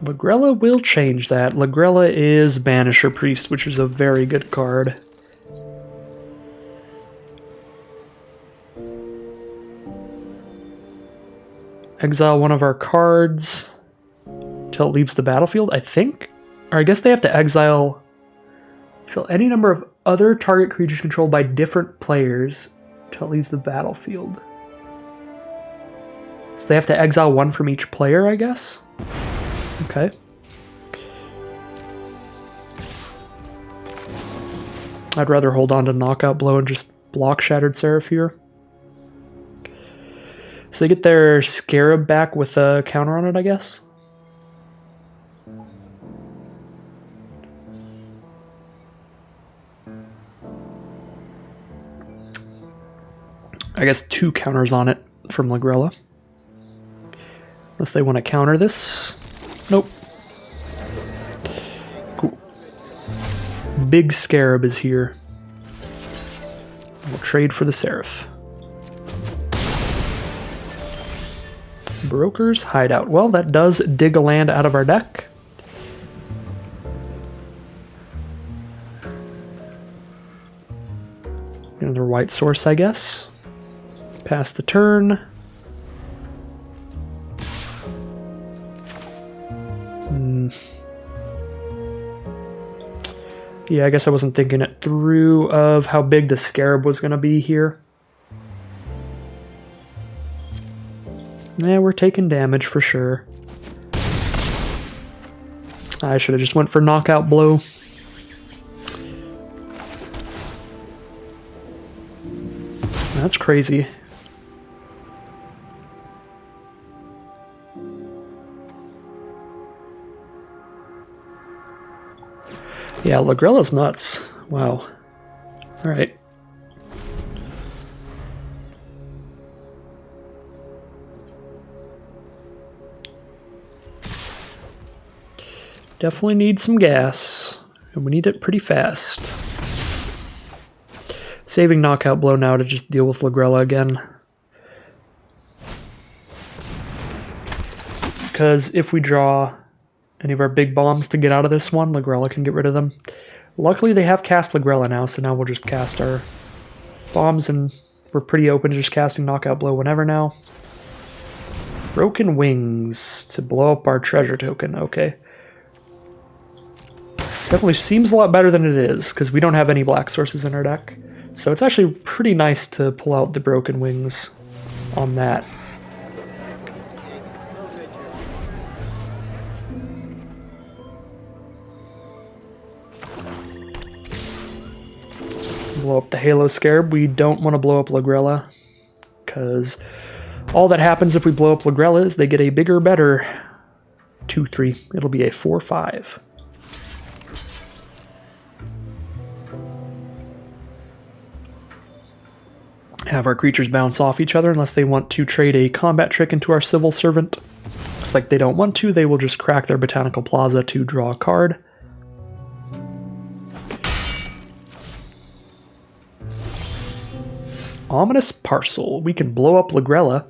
Lagrella will change that. Lagrella is Banisher Priest, which is a very good card. Exile one of our cards till it leaves the battlefield, I think? Or I guess they have to exile any number of other target creatures controlled by different players till it leaves the battlefield. So they have to exile one from each player, I guess? Okay. I'd rather hold on to Knockout Blow and just block Shattered Seraph here. So they get their Scarab back with a counter on it, I guess? I guess 2 counters on it from Lagrella. Unless they want to counter this. Nope. Cool. Big Scarab is here. We'll trade for the Seraph. Broker's Hideout. Well, that does dig a land out of our deck. Another white source, I guess. Pass the turn. Yeah, I guess I wasn't thinking it through of how big the Scarab was going to be here. Yeah, we're taking damage for sure. I should have just went for Knockout Blow. That's crazy. Yeah, Lagrella's nuts. Wow. Alright. Definitely need some gas, and we need it pretty fast. Saving Knockout Blow now to just deal with Lagrella again. Because if we draw any of our big bombs to get out of this one, Lagrella can get rid of them. Luckily they have cast Lagrella now, so now we'll just cast our bombs, and we're pretty open to just casting Knockout Blow whenever now. Broken Wings to blow up our treasure token, okay. Definitely seems a lot better than it is, because we don't have any black sources in our deck. So it's actually pretty nice to pull out the Broken Wings on that. Blow up the Halo Scarab. We don't want to blow up Lagrella, because all that happens if we blow up Lagrella is they get a bigger, better 2/3. It'll be a 4/5. Have our creatures bounce off each other unless they want to trade a combat trick into our Civil Servant. Looks like they don't want to. They will just crack their Botanical Plaza to draw a card. Ominous Parcel. We can blow up Lagrella,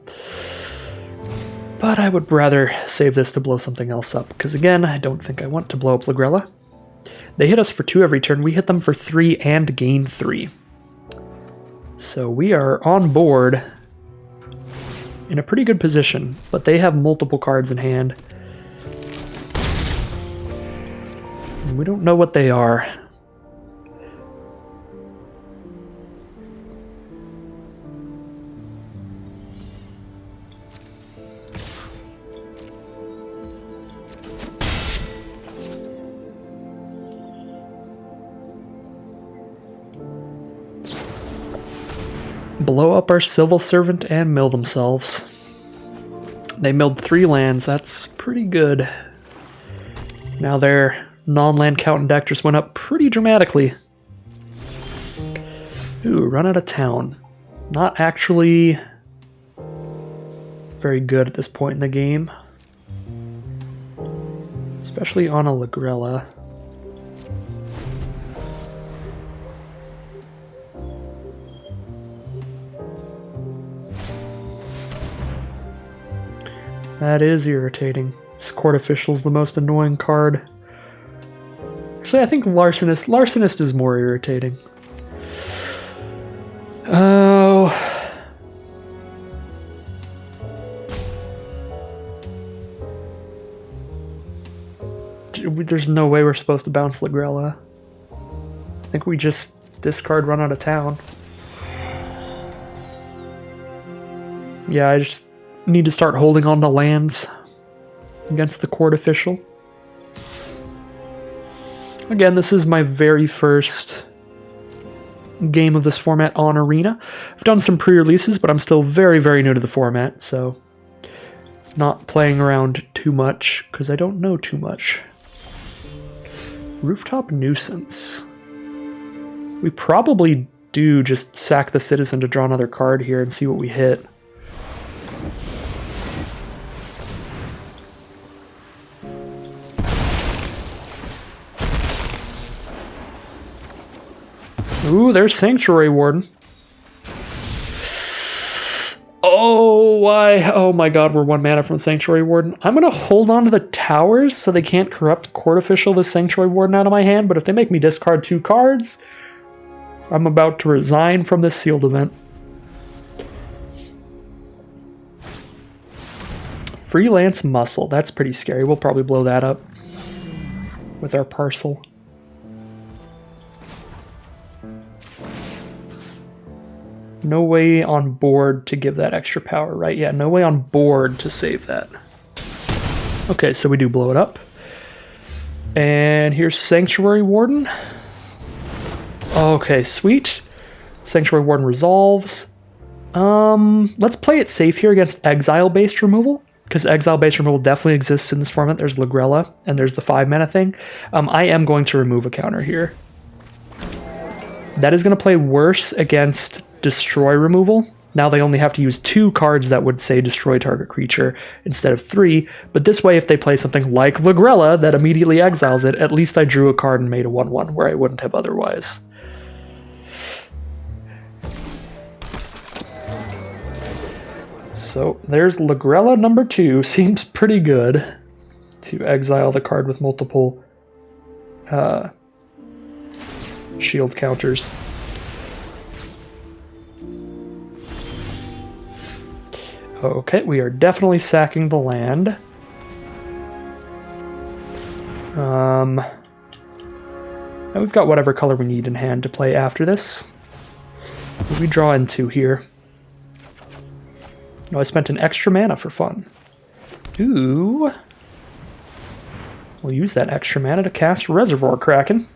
but I would rather save this to blow something else up, because again, I don't think I want to blow up Lagrella. They hit us for 2 every turn. We hit them for 3 and gain 3. So we are on board in a pretty good position, but they have multiple cards in hand. And we don't know what they are. Blow up our Civil Servant and mill themselves. They milled 3 lands. That's pretty good. Now their non-land count and deck just went up pretty dramatically. Ooh, run out of town. Not actually very good at this point in the game. Especially on a Lagrella. That is irritating. This Court Official's the most annoying card. Actually, I think Larcenist is more irritating. Oh. There's no way we're supposed to bounce Lagrella. I think we just discard Run Out of Town. Yeah, I just need to start holding on to lands against the Court Official. Again, this is my very first game of this format on Arena. I've done some pre-releases, but I'm still very, very new to the format, so not playing around too much because I don't know too much. Rooftop Nuisance. We probably do just sack the Citizen to draw another card here and see what we hit. Ooh, there's Sanctuary Warden. Oh, why? Oh my god, we're 1 mana from Sanctuary Warden. I'm going to hold on to the towers so they can't corrupt Court Official the Sanctuary Warden out of my hand, but if they make me discard 2 cards, I'm about to resign from this sealed event. Freelance Muscle. That's pretty scary. We'll probably blow that up with our parcel. No way on board to give that extra power, right? Yeah, no way on board to save that. Okay, so we do blow it up. And here's Sanctuary Warden. Okay, sweet. Sanctuary Warden resolves. Let's play it safe here against exile-based removal, because exile-based removal definitely exists in this format. There's Lagrella, and there's the 5 mana thing. I am going to remove a counter here. That is going to play worse against destroy removal. Now they only have to use 2 cards that would say destroy target creature instead of 3, but this way if they play something like Lagrella that immediately exiles it, at least I drew a card and made a 1/1 where I wouldn't have otherwise. So there's Lagrella number 2. Seems pretty good to exile the card with multiple shield counters. Okay, we are definitely sacking the land. Now we've got whatever color we need in hand to play after this. What do we draw into here? No, I spent an extra mana for fun. Ooh. We'll use that extra mana to cast Reservoir Kraken.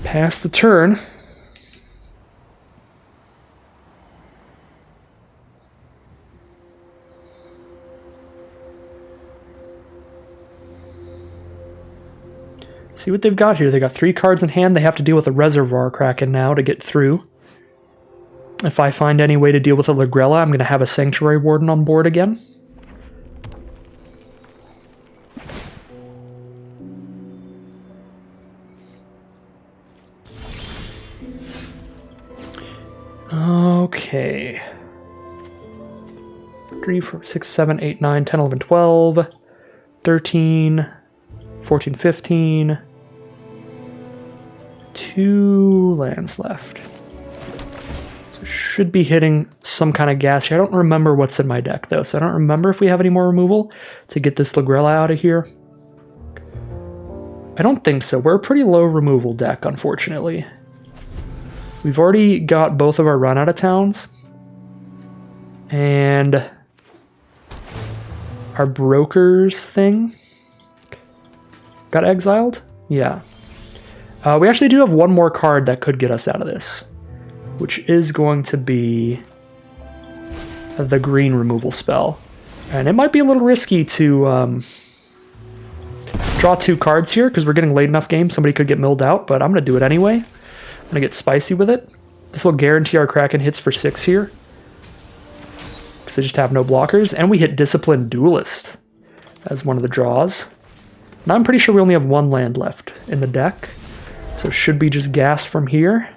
Pass the turn. See what they've got here. They got 3 cards in hand. They have to deal with a Reservoir Kraken now to get through. If I find any way to deal with a Lagrella, I'm going to have a Sanctuary Warden on board again. Okay. 3, 4, 6, 7, 8, 9, 10, 11, 12, 13, 14, 15. 2 lands left. So should be hitting some kind of gas here. I don't remember what's in my deck though, so I don't remember if we have any more removal to get this Lagrella out of here. I don't think so. We're a pretty low removal deck, unfortunately. We've already got both of our run out of towns. And our brokers thing got exiled. Yeah. We actually do have one more card that could get us out of this, which is going to be the green removal spell. And it might be a little risky to draw 2 cards here because we're getting late enough game. Somebody could get milled out, but I'm going to do it anyway. I'm going to get spicy with it. This will guarantee our Kraken hits for 6 here because they just have no blockers. And we hit Disciplined Duelist as one of the draws. Now I'm pretty sure we only have 1 land left in the deck, so should be just gas from here.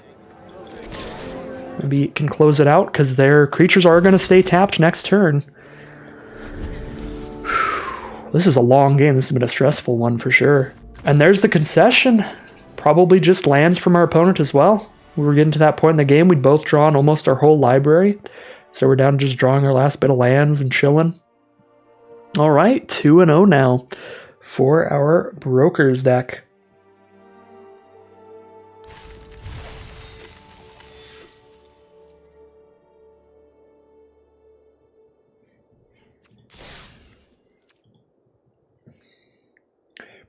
Maybe it can close it out because their creatures are going to stay tapped next turn. This is a long game. This has been a stressful one for sure. And there's the concession. Probably just lands from our opponent as well. We were getting to that point in the game. We'd both drawn almost our whole library. So we're down to just drawing our last bit of lands and chilling. All right, 2-0 now for our Brokers deck.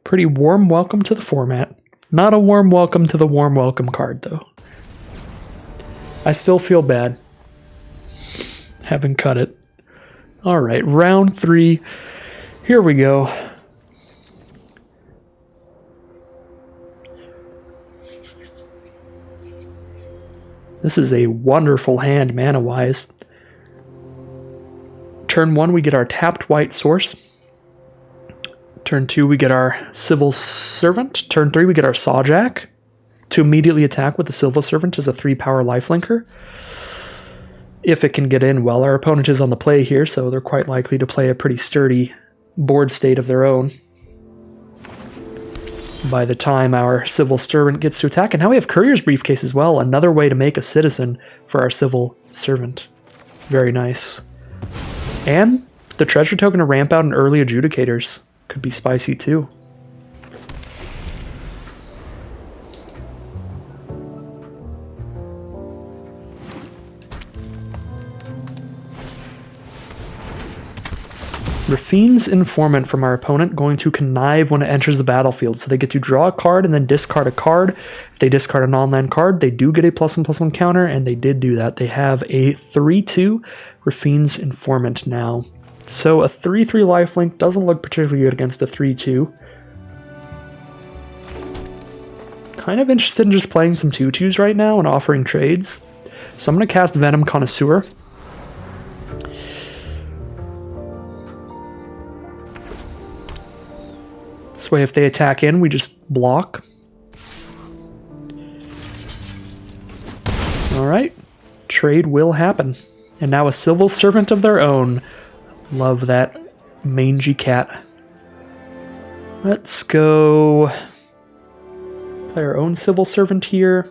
Pretty warm welcome to the format. Not a warm welcome to the warm welcome card, though. I still feel bad having cut it. All right, round 3. Here we go. This is a wonderful hand mana-wise. Turn 1, we get our tapped white source. Turn 2, we get our Civil Servant. Turn 3, we get our Sawjack to immediately attack with the Civil Servant as a 3-power lifelinker. If it can get in well, our opponent is on the play here, so they're quite likely to play a pretty sturdy board state of their own by the time our Civil Servant gets to attack. And now we have Courier's Briefcase as well, another way to make a citizen for our Civil Servant. Very nice. And the treasure token to ramp out an early Adjudicators. Could be spicy too. Rafine's Informant from our opponent, going to connive when it enters the battlefield. So they get to draw a card and then discard a card. If they discard a non-land card, they do get a +1/+1 counter, and they did do that. They have a 3/2 Rafine's Informant now. So a 3/3 lifelink doesn't look particularly good against a 3/2. Kind of interested in just playing some 2/2s right now and offering trades. So I'm going to cast Venom Connoisseur. This way if they attack in, we just block. Alright, trade will happen. And now a Civil Servant of their own. Love that mangy cat. Let's go play our own Civil Servant here.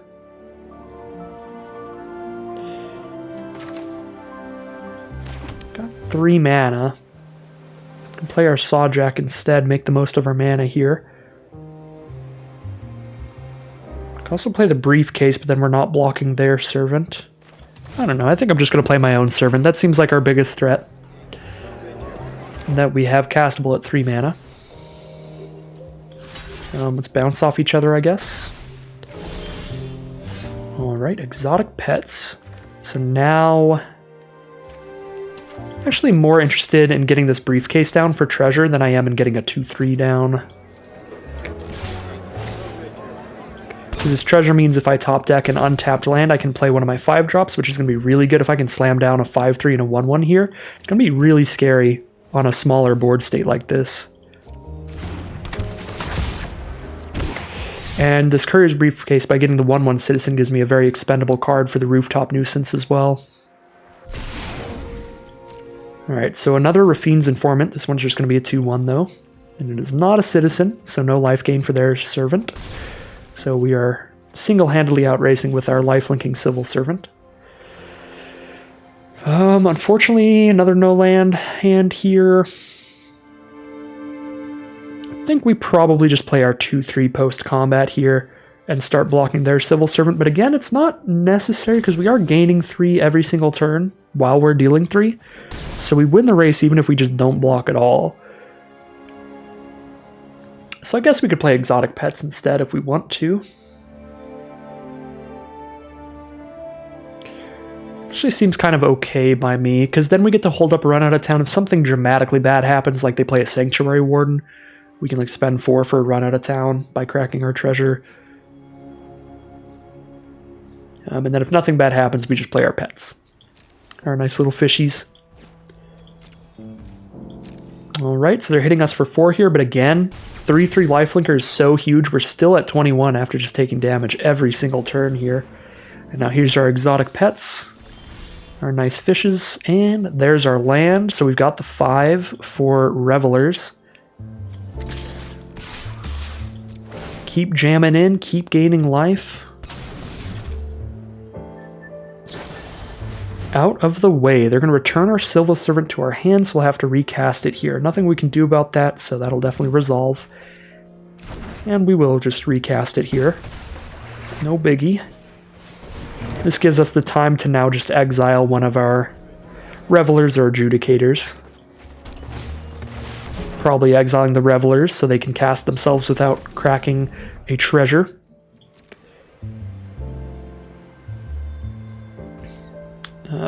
Got 3 mana. Can play our Sawjack instead, make the most of our mana here. Can also play the Briefcase, but then we're not blocking their Servant. I don't know, I think I'm just going to play my own Servant. That seems like our biggest threat. That we have castable at 3 mana. Let's bounce off each other, I guess. Alright, Exotic Pets. So now... I'm actually more interested in getting this Briefcase down for treasure than I am in getting a 2/3 down. Because this treasure means if I top deck an untapped land, I can play one of my 5-drops, which is going to be really good if I can slam down a 5/3 and a 1/1 here. It's going to be really scary on a smaller board state like this. And this Courier's Briefcase, by getting the 1/1 Citizen, gives me a very expendable card for the Rooftop Nuisance as well. Alright, so another Rafine's Informant. This one's just going to be a 2/1 though. And it is not a Citizen, so no life gain for their Servant. So we are single-handedly outracing with our life-linking Civil Servant. Unfortunately, another no-land hand here. I think we probably just play our 2/3 post-combat here and start blocking their Civil Servant. But again, it's not necessary because we are gaining 3 every single turn while we're dealing 3. So we win the race even if we just don't block at all. So I guess we could play exotic pets instead if we want to. Actually seems kind of okay by me, because then we get to hold up a run out of town. If something dramatically bad happens, like they play a Sanctuary Warden, we can like spend 4 for a run out of town by cracking our treasure. And then if nothing bad happens, we just play our pets. Our nice little fishies. Alright, so they're hitting us for 4 here, but again, 3/3 lifelinker is so huge, we're still at 21 after just taking damage every single turn here. And now here's our exotic pets, our nice fishes, and there's our land. So we've got the 5 for Revelers. Keep jamming in, keep gaining life. Out of the way. They're going to return our Civil Servant to our hands, so we'll have to recast it here. Nothing we can do about that, so that'll definitely resolve. And we will just recast it here. No biggie. This gives us the time to now just exile one of our Revelers or Adjudicators. Probably exiling the Revelers so they can cast themselves without cracking a treasure.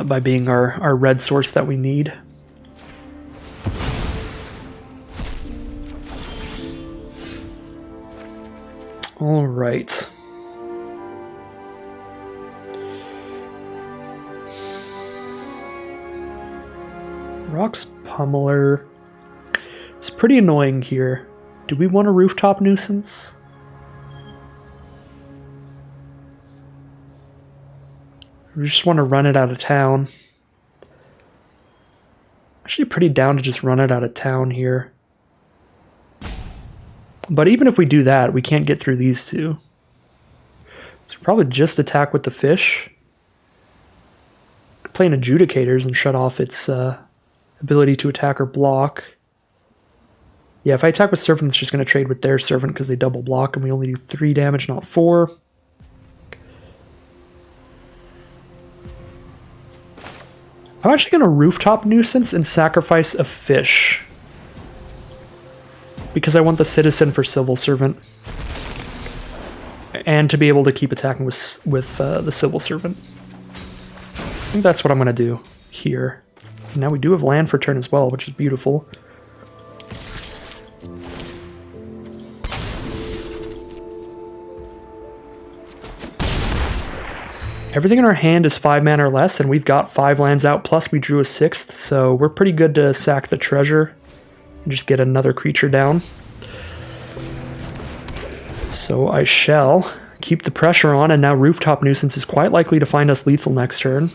By being our red source that we need. All right. Rock's Pummeler. It's pretty annoying here. Do we want a Rooftop Nuisance? We just want to run it out of town. Actually pretty down to just run it out of town here. But even if we do that, we can't get through these two. So probably just attack with the fish. Play an Adjudicators and shut off its ability to attack or block. Yeah, if I attack with Servant, it's just going to trade with their Servant because they double block and we only do 3 damage, not 4. I'm actually going to Rooftop Nuisance and sacrifice a fish. Because I want the Citizen for Civil Servant. And to be able to keep attacking with the Civil Servant. I think that's what I'm going to do here. And now we do have land for turn as well, which is beautiful. Everything in our hand is 5 mana or less, and we've got 5 lands out, plus we drew a 6th, so we're pretty good to sack the treasure and just get another creature down. So I shall keep the pressure on, and now Rooftop Nuisance is quite likely to find us lethal next turn.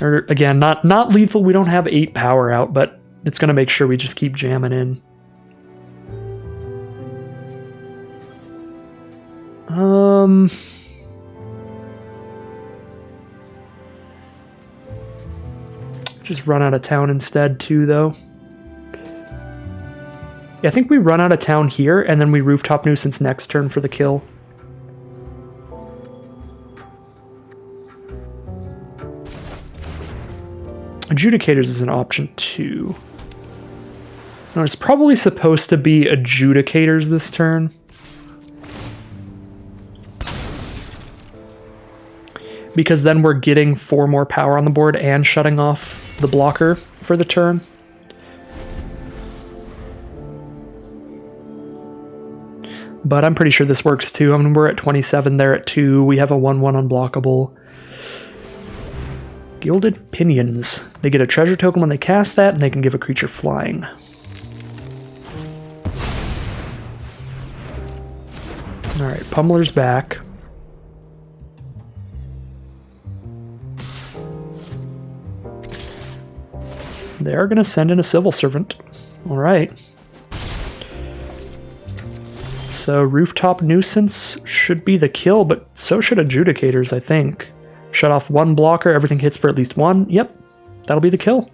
Or, again, not lethal, we don't have 8 power out, but it's going to make sure we just keep jamming in. Just run out of town instead too, though. Yeah, I think we run out of town here, and then we Rooftop Nuisance next turn for the kill. Adjudicators is an option too. No, it's probably supposed to be Adjudicators this turn. Because then we're getting 4 more power on the board and shutting off the blocker for the turn. But I'm pretty sure this works too. I mean, we're at 27, they're at 2. We have a 1/1 unblockable. Gilded Pinions. They get a treasure token when they cast that, and they can give a creature flying. Alright, Pummeler's back. They are going to send in a Civil Servant. Alright. So Rooftop Nuisance should be the kill, but so should Adjudicators, I think. Shut off 1 blocker, everything hits for at least 1. Yep, that'll be the kill.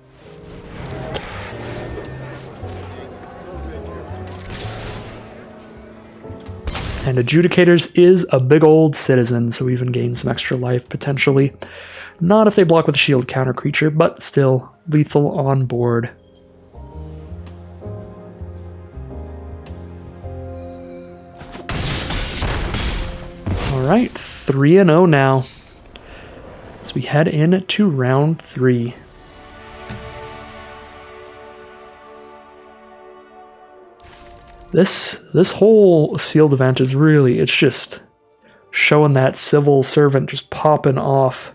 And Adjudicators is a big old Citizen, so we even gain some extra life, potentially. Not if they block with a shield counter creature, but still lethal on board. Alright, 3-0 now. So we head into round 3. This whole sealed event is really, it's just showing that civil servant just popping off.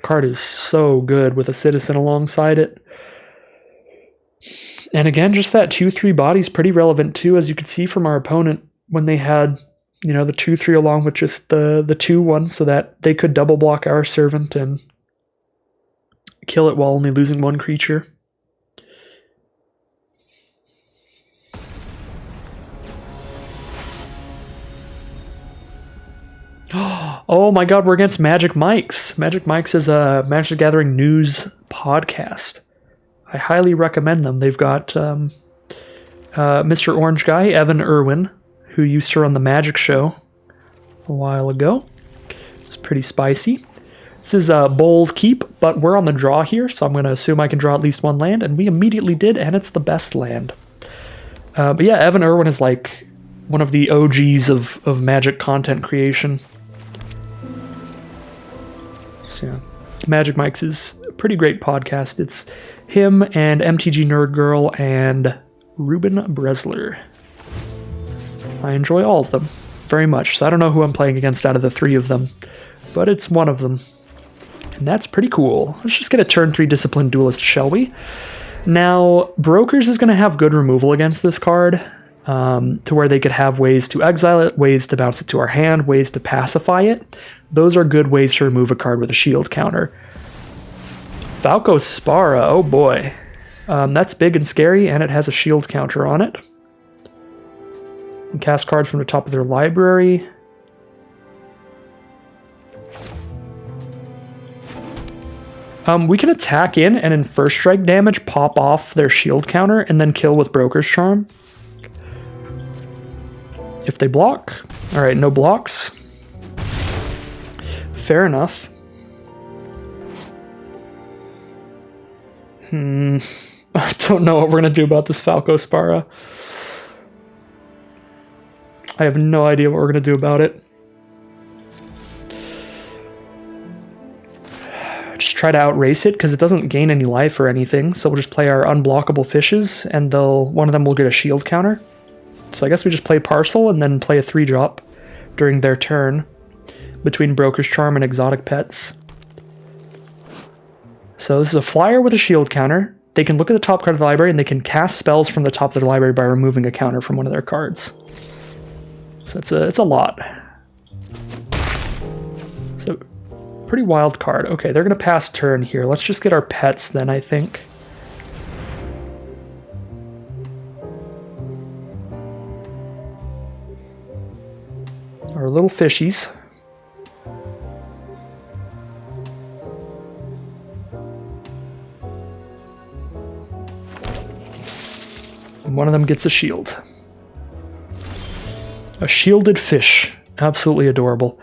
Card is so good with a citizen alongside it. And again, just that 2-3 body's pretty relevant too, as you could see from our opponent when they had, you know, the 2-3 along with just the 2-1, so that they could double block our servant and kill it while only losing 1 creature. Oh my god, we're against Magic Mike's. Magic Mike's is a Magic the Gathering news podcast. I highly recommend them. They've got Mr. Orange Guy, Evan Irwin, who used to run the Magic Show a while ago. It's pretty spicy. This is a bold keep, but we're on the draw here, so I'm going to assume I can draw at least 1 land, and we immediately did, and it's the best land. But yeah, Evan Irwin is like one of the OGs of Magic content creation. So yeah, Magic Mike's is a pretty great podcast. It's him and MTG Nerd Girl and Ruben Bresler. I enjoy all of them very much, so I don't know who I'm playing against out of the 3 of them, but it's one of them. And that's pretty cool. Let's just get a turn 3 Disciplined Duelist, shall we? Now, Brokers is going to have good removal against this card, to where they could have ways to exile it, ways to bounce it to our hand, ways to pacify it. Those are good ways to remove a card with a shield counter. Falco Spara, oh boy. That's big and scary, and it has a shield counter on it. And cast cards from the top of their library. We can attack in, and in first strike damage, pop off their shield counter, and then kill with Broker's Charm. If they block. Alright, no blocks. Fair enough. I don't know what we're going to do about this Falco Spara. I have no idea what we're going to do about it. Just try to outrace it, because it doesn't gain any life or anything, so we'll just play our unblockable fishes, and one of them will get a shield counter. So I guess we just play Parcel, and then play a 3-drop during their turn, between Broker's Charm and Exotic Pets. So this is a flyer with a shield counter. They can look at the top card of the library, and they can cast spells from the top of their library by removing a counter from one of their cards. So it's a lot. So pretty wild card. Okay, they're going to pass turn here. Let's just get our pets then, I think. Our little fishies. And one of them gets a shield. A shielded fish. Absolutely adorable.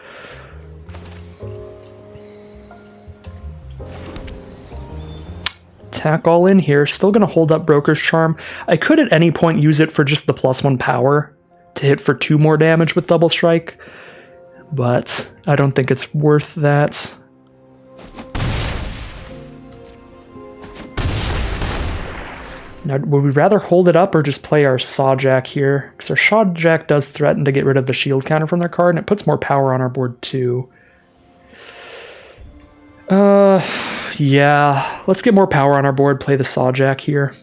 Attack all in here. Still going to hold up Broker's Charm. I could at any point use it for just the +1 power to hit for 2 more damage with Double Strike, but I don't think it's worth that. Now, would we rather hold it up or just play our Sawjack here? Because our Sawjack does threaten to get rid of the shield counter from their card, and it puts more power on our board too. Yeah. Let's get more power on our board, play the Sawjack here.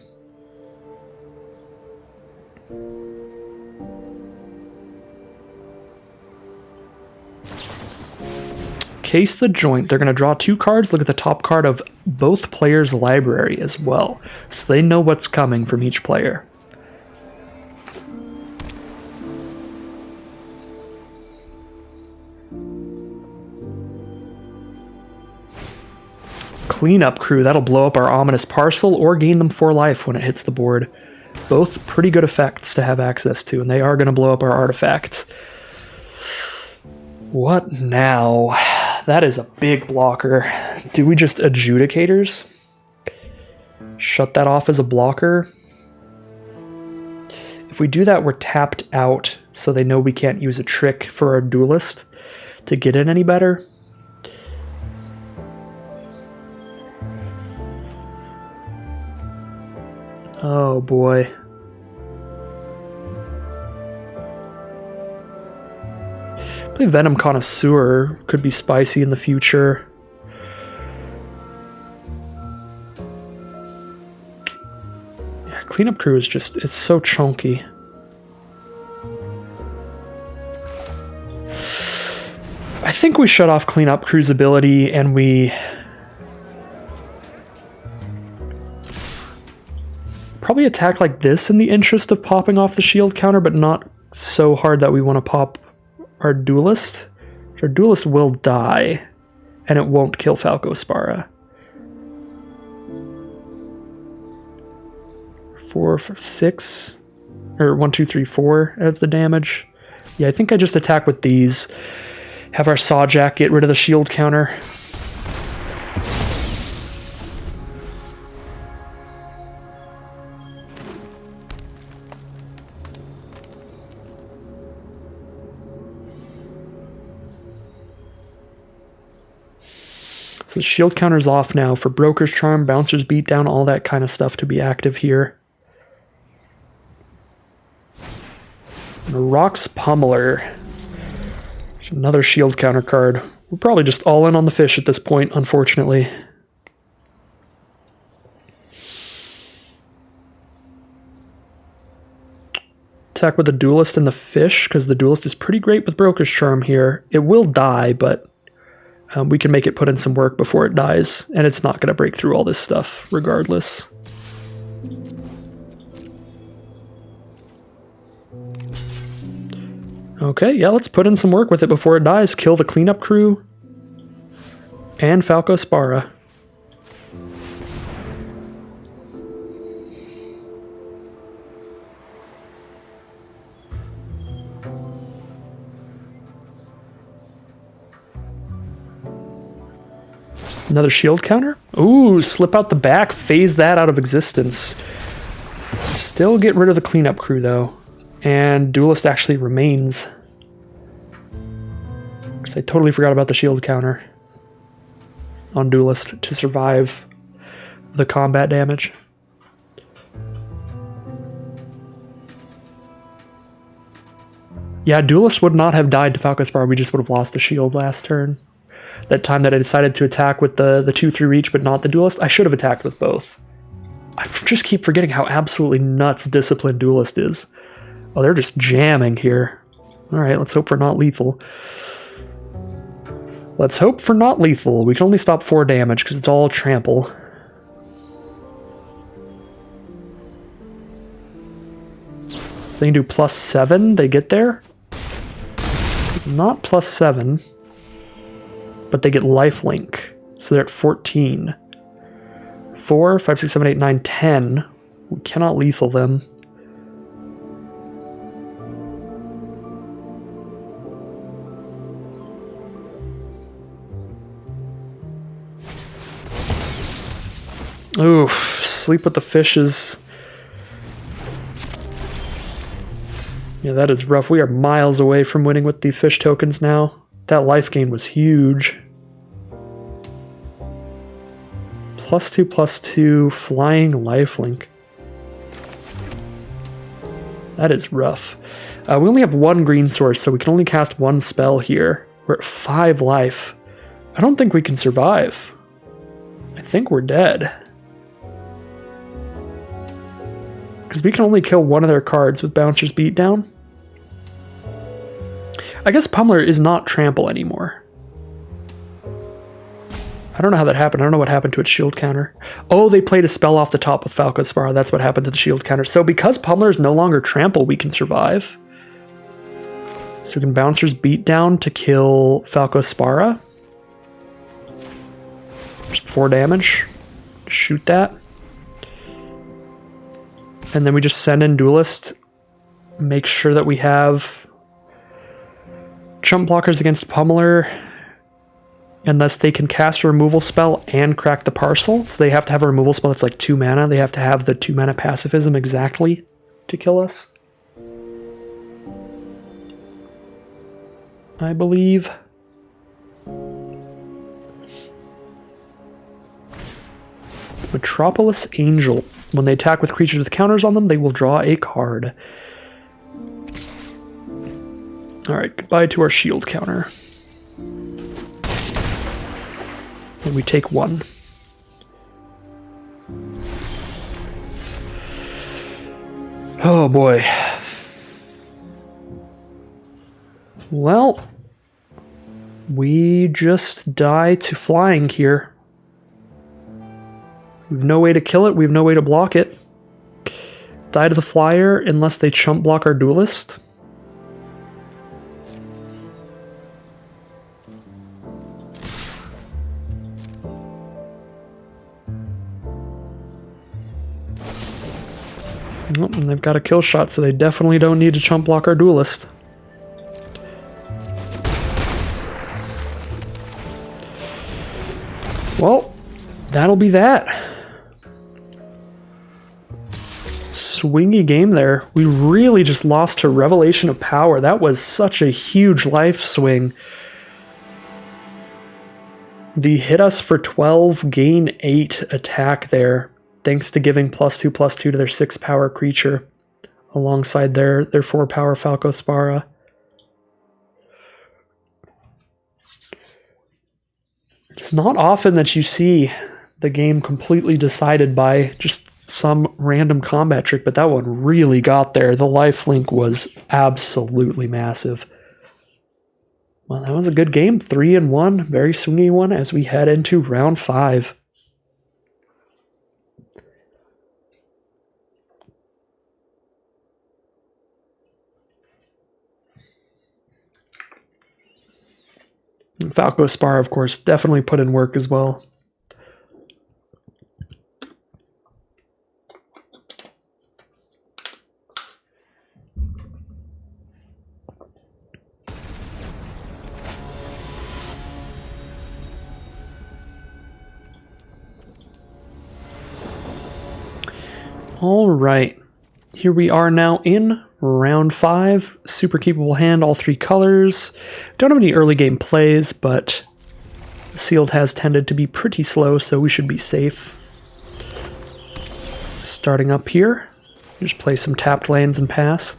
Case the Joint. They're going to draw 2 cards, look at the top card of both players' library as well, so they know what's coming from each player. Cleanup Crew. That'll blow up our Ominous Parcel or gain them 4 life when it hits the board. Both pretty good effects to have access to, and they are going to blow up our artifacts. What now? That is a big blocker. Do we just Adjudicators? Shut that off as a blocker? If we do that, we're tapped out, so they know we can't use a trick for our duelist to get in any better. Oh boy. I believe Venom Connoisseur could be spicy in the future. Yeah, Cleanup Crew is just, it's so chunky. I think we shut off Cleanup Crew's ability and we probably attack like this in the interest of popping off the shield counter, but not so hard that we want to pop our duelist. Our duelist will die, and it won't kill Falco Spara. 4, 6, or 1, 2, 3, 4 adds the damage. Yeah, I think I just attack with these. Have our Sawjack get rid of the shield counter. So the shield counter's off now for Broker's Charm, Bouncer's Beatdown, all that kind of stuff to be active here. And Rock's Pummeler. Another shield counter card. We're probably just all in on the fish at this point, unfortunately. Attack with the duelist and the fish, because the duelist is pretty great with Broker's Charm here. It will die, but we can make it put in some work before it dies, and it's not going to break through all this stuff regardless. Okay, yeah, let's put in some work with it before it dies. Kill the Cleanup Crew and Falco Spara. Another shield counter? Ooh, slip out the back, phase that out of existence. Still get rid of the Cleanup Crew, though. And Duelist actually remains. Because I totally forgot about the shield counter on Duelist to survive the combat damage. Yeah, Duelist would not have died to Falco Spara, we just would have lost the shield last turn. That time that I decided to attack with the 2-3 reach but not the Duelist, I should have attacked with both. I just keep forgetting how absolutely nuts Disciplined Duelist is. Oh, they're just jamming here. Alright, let's hope for not lethal. Let's hope for not lethal. We can only stop 4 damage because it's all trample. If they can do +7, they get there. Not +7. But they get lifelink. So they're at 14. 4, 5, 6, 7, 8, 9, 10. We cannot lethal them. Oof, sleep with the fishes. Yeah, that is rough. We are miles away from winning with the fish tokens now. That life gain was huge. +2/+2, flying lifelink. That is rough. We only have 1 green source, so we can only cast 1 spell here. We're at 5 life. I don't think we can survive. I think we're dead. Because we can only kill 1 of their cards with Bouncer's Beatdown. I guess Pummeler is not trample anymore. I don't know how that happened. I don't know what happened to its shield counter. Oh, they played a spell off the top with Falco Spara. That's what happened to the shield counter. So because Pummeler is no longer trample, we can survive. So we can Bouncer's Beatdown to kill Falco Spara. Just 4 damage. Shoot that. And then we just send in Duelist. Make sure that we have chump blockers against Pummeler. Unless they can cast a removal spell and crack the parcel. So they have to have a removal spell that's like 2 mana. They have to have the 2 mana pacifism exactly to kill us. I believe. Metropolis Angel. When they attack with creatures with counters on them, they will draw a card. Alright, goodbye to our shield counter. And we take 1. Oh boy. Well, we just die to flying here. We've no way to kill it, we've no way to block it. Die to the flyer unless they chump block our duelist. Oh, and they've got a kill shot, so they definitely don't need to chump block our duelist. Well, that'll be that. Swingy game there. We really just lost to Revelation of Power. That was such a huge life swing. The hit us for 12, gain 8 attack there, thanks to giving +2/+2 to their 6 power creature, alongside their 4 power Falco Spara. It's not often that you see the game completely decided by just some random combat trick, but that one really got there. The lifelink was absolutely massive. Well, that was a good game. 3-1, very swingy one as we head into round 5. And Falco Spar, of course, definitely put in work as well. All right, here we are now in round 5. Super keepable hand, all 3 colors. Don't have any early game plays, but sealed has tended to be pretty slow, so we should be safe. Starting up here, just play some tapped lands and pass.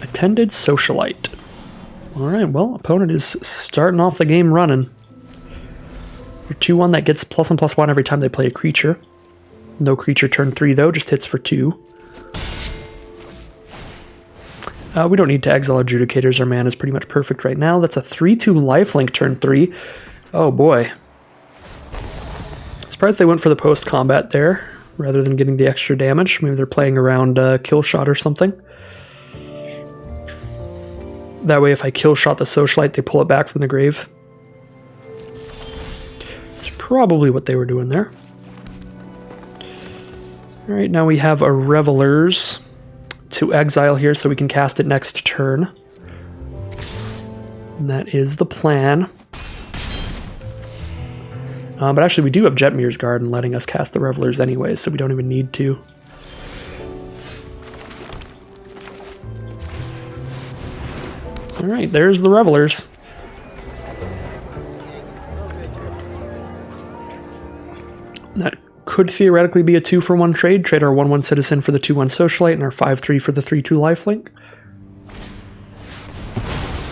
Attended Socialite. All right, well, opponent is starting off the game running. Your 2/1 that gets +1/+1 every time they play a creature. No creature turn 3 though, just hits for 2. We don't need to exile Adjudicators, our mana is pretty much perfect right now. That's a 3/2 lifelink turn 3. Oh boy. Surprised they went for the post-combat there, rather than getting the extra damage. Maybe they're playing around kill shot or something. That way if I kill shot the Socialite, they pull it back from the grave. Probably what they were doing there. Alright, now we have a Revelers to exile here so we can cast it next turn. And that is the plan. But actually we do have Jetmir's Garden letting us cast the Revelers anyway, so we don't even need to. Alright, there's the Revelers. That could theoretically be a 2-for-1 trade. Trade our 1/1 Citizen for the 2/1 Socialite and our 5/3 for the 3/2 lifelink.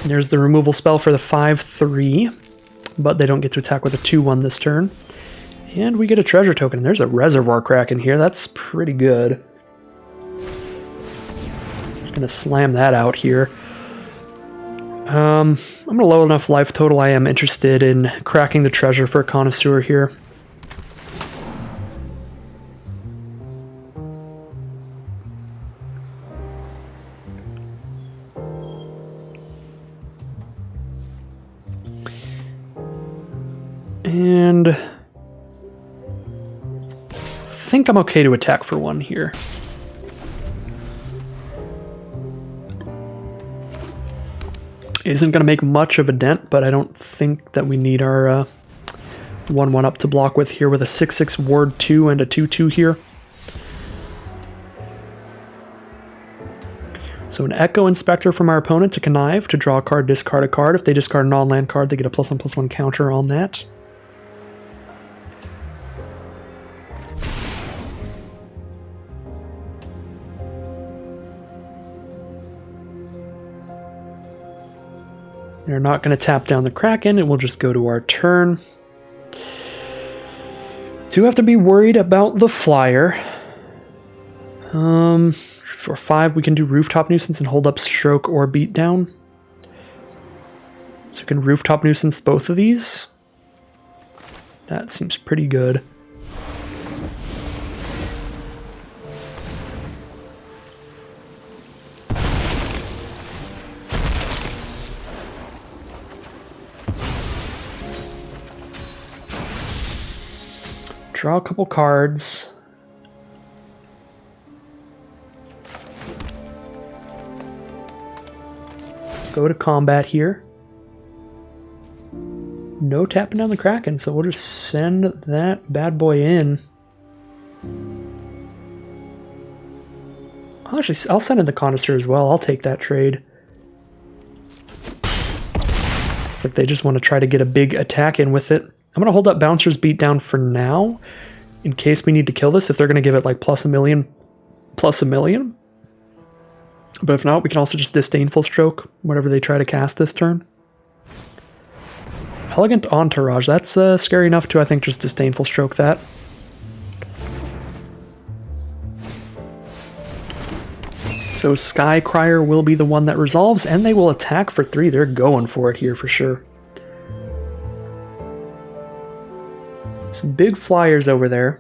There's the removal spell for the 5/3, but they don't get to attack with a 2/1 this turn. And we get a treasure token. There's a Reservoir Kraken here. That's pretty good. Just gonna slam that out here. I'm at a low enough life total. I am interested in cracking the treasure for a Connoisseur here. And I think I'm okay to attack for 1 here. Isn't going to make much of a dent, but I don't think that we need our 1/1 up to block with here with a 6/6 ward 2 and a 2/2 here. So an Echo Inspector from our opponent to connive, to draw a card, discard a card. If they discard a non-land card, they get a +1/+1 counter on that. They're not going to tap down the Kraken, and we'll just go to our turn. Do have to be worried about the flyer. For 5, we can do Rooftop Nuisance and hold up Stroke or Beatdown. So we can Rooftop Nuisance both of these. That seems pretty good. Draw a couple cards. Go to combat here. No tapping down the Kraken, so we'll just send that bad boy in. Actually, I'll send in the Connoisseur as well. I'll take that trade. It's like they just want to try to get a big attack in with it. I'm going to hold up Bouncer's Beatdown for now, in case we need to kill this, if they're going to give it like +1,000,000, +1,000,000. But if not, we can also just Disdainful Stroke, whatever they try to cast this turn. Elegant Entourage, that's scary enough to, I think, just Disdainful Stroke that. So Sky Crier will be the one that resolves, and they will attack for 3. They're going for it here for sure. Some big flyers over there.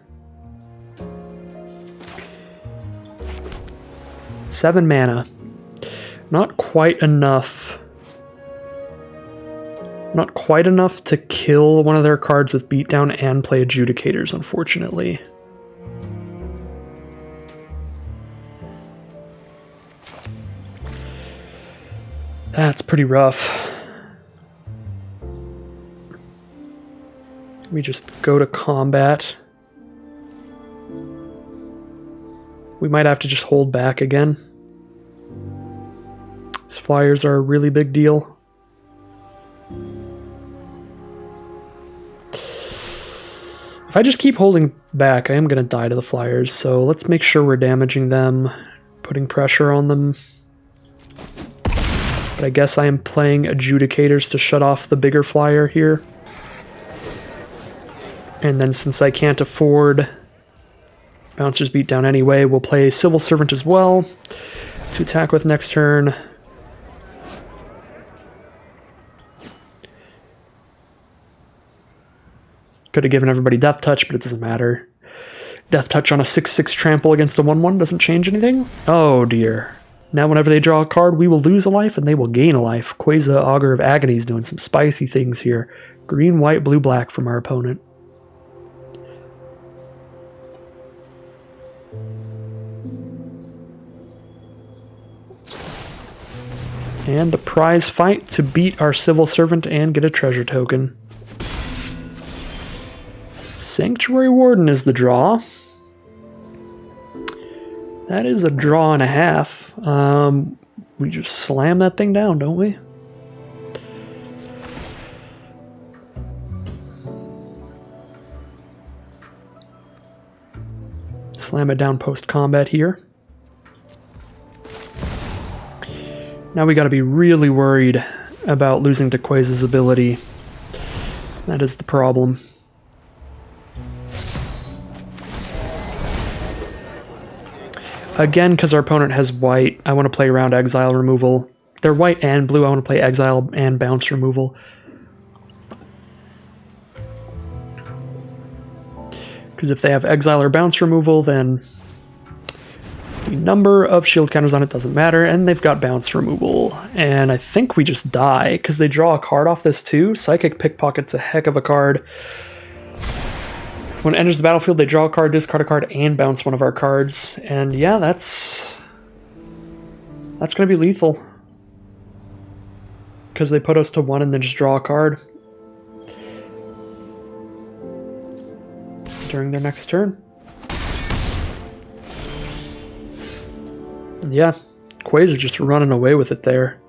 7 mana. Not quite enough. Not quite enough to kill one of their cards with Beatdown and play Adjudicators, unfortunately. That's pretty rough. We just go to combat. We might have to just hold back again. These flyers are a really big deal. If I just keep holding back, I am going to die to the flyers, so let's make sure we're damaging them, putting pressure on them. But I guess I am playing Adjudicators to shut off the bigger flyer here. And then since I can't afford Bouncer's Beatdown anyway, we'll play Civil Servant as well to attack with next turn. Could have given everybody Death Touch, but it doesn't matter. Death Touch on a 6/6 trample against a 1/1 doesn't change anything. Oh dear. Now whenever they draw a card, we will lose a life and they will gain a life. Quasar Augur of Agony is doing some spicy things here. Green, white, blue, black from our opponent. And the prize fight to beat our Civil Servant and get a treasure token. Sanctuary Warden is the draw. That is a draw and a half. We just slam that thing down, don't we? Slam it down post-combat here. Now we gotta be really worried about losing to Quasar's ability. That is the problem. Again, because our opponent has white, I want to play around exile removal. They're white and blue, I want to play exile and bounce removal. Because if they have exile or bounce removal, then the number of shield counters on it doesn't matter, and they've got bounce removal. And I think we just die, because they draw a card off this too. Psychic Pickpocket's a heck of a card. When it enters the battlefield, they draw a card, discard a card, and bounce one of our cards. And yeah, that's going to be lethal. Because they put us to 1 and then just draw a card during their next turn. Yeah, Qua's just running away with it there.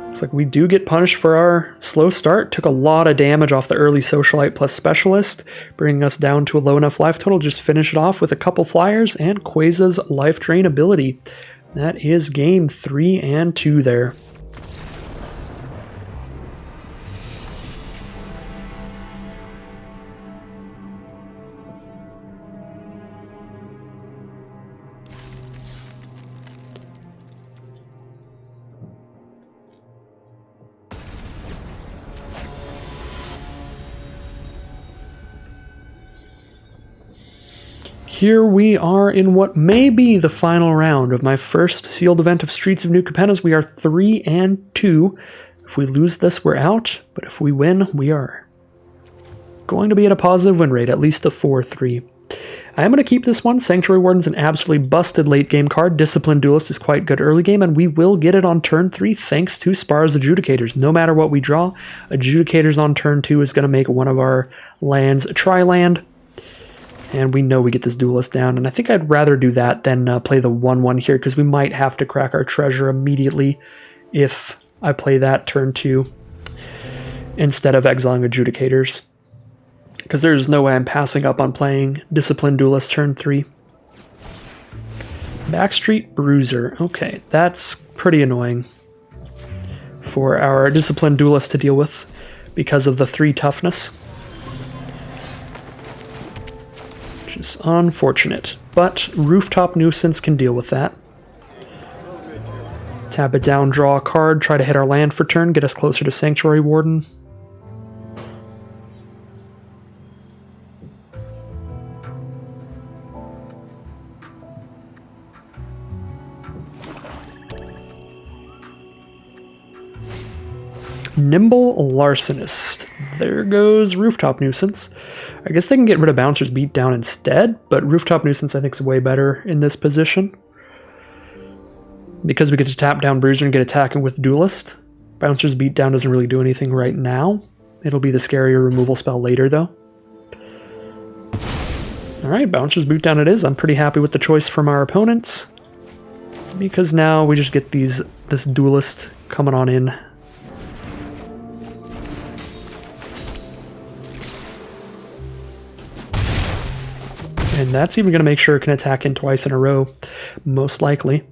It's like we do get punished for our slow start. Took a lot of damage off the early Socialite plus Specialist, bringing us down to a low enough life total. Just finish it off with a couple flyers and Qua's life drain ability. That is game 3 and 2 there. Here we are in what may be the final round of my first sealed event of Streets of New Capenna. We are 3 and 2. If we lose this, we're out. But if we win, we are going to be at a positive win rate, at least a 4-3. I am going to keep this one. Sanctuary Warden's an absolutely busted late game card. Disciplined Duelist is quite good early game, and we will get it on turn 3 thanks to Spar's Adjudicators. No matter what we draw, Adjudicators on turn 2 is going to make one of our lands a tri-land. And we know we get this Duelist down, and I think I'd rather do that than play the 1-1 here, because we might have to crack our treasure immediately if I play that turn 2 instead of exiling Adjudicators. Because there's no way I'm passing up on playing Disciplined Duelist turn 3. Backstreet Bruiser. Okay, that's pretty annoying for our Disciplined Duelist to deal with because of the 3 toughness. Is unfortunate, but Rooftop Nuisance can deal with that. Tap it down, draw a card, try to hit our land for turn, get us closer to Sanctuary Warden. Nimble Larcenist. There goes Rooftop Nuisance. I guess they can get rid of Bouncer's Beatdown instead, but Rooftop Nuisance I think is way better in this position. Because we get to tap down Bruiser and get attacking with Duelist. Bouncer's Beatdown doesn't really do anything right now. It'll be the scarier removal spell later though. Alright, Bouncer's Beatdown it is. I'm pretty happy with the choice from our opponents. Because now we just get this Duelist coming on in. And that's even going to make sure it can attack in twice in a row, most likely.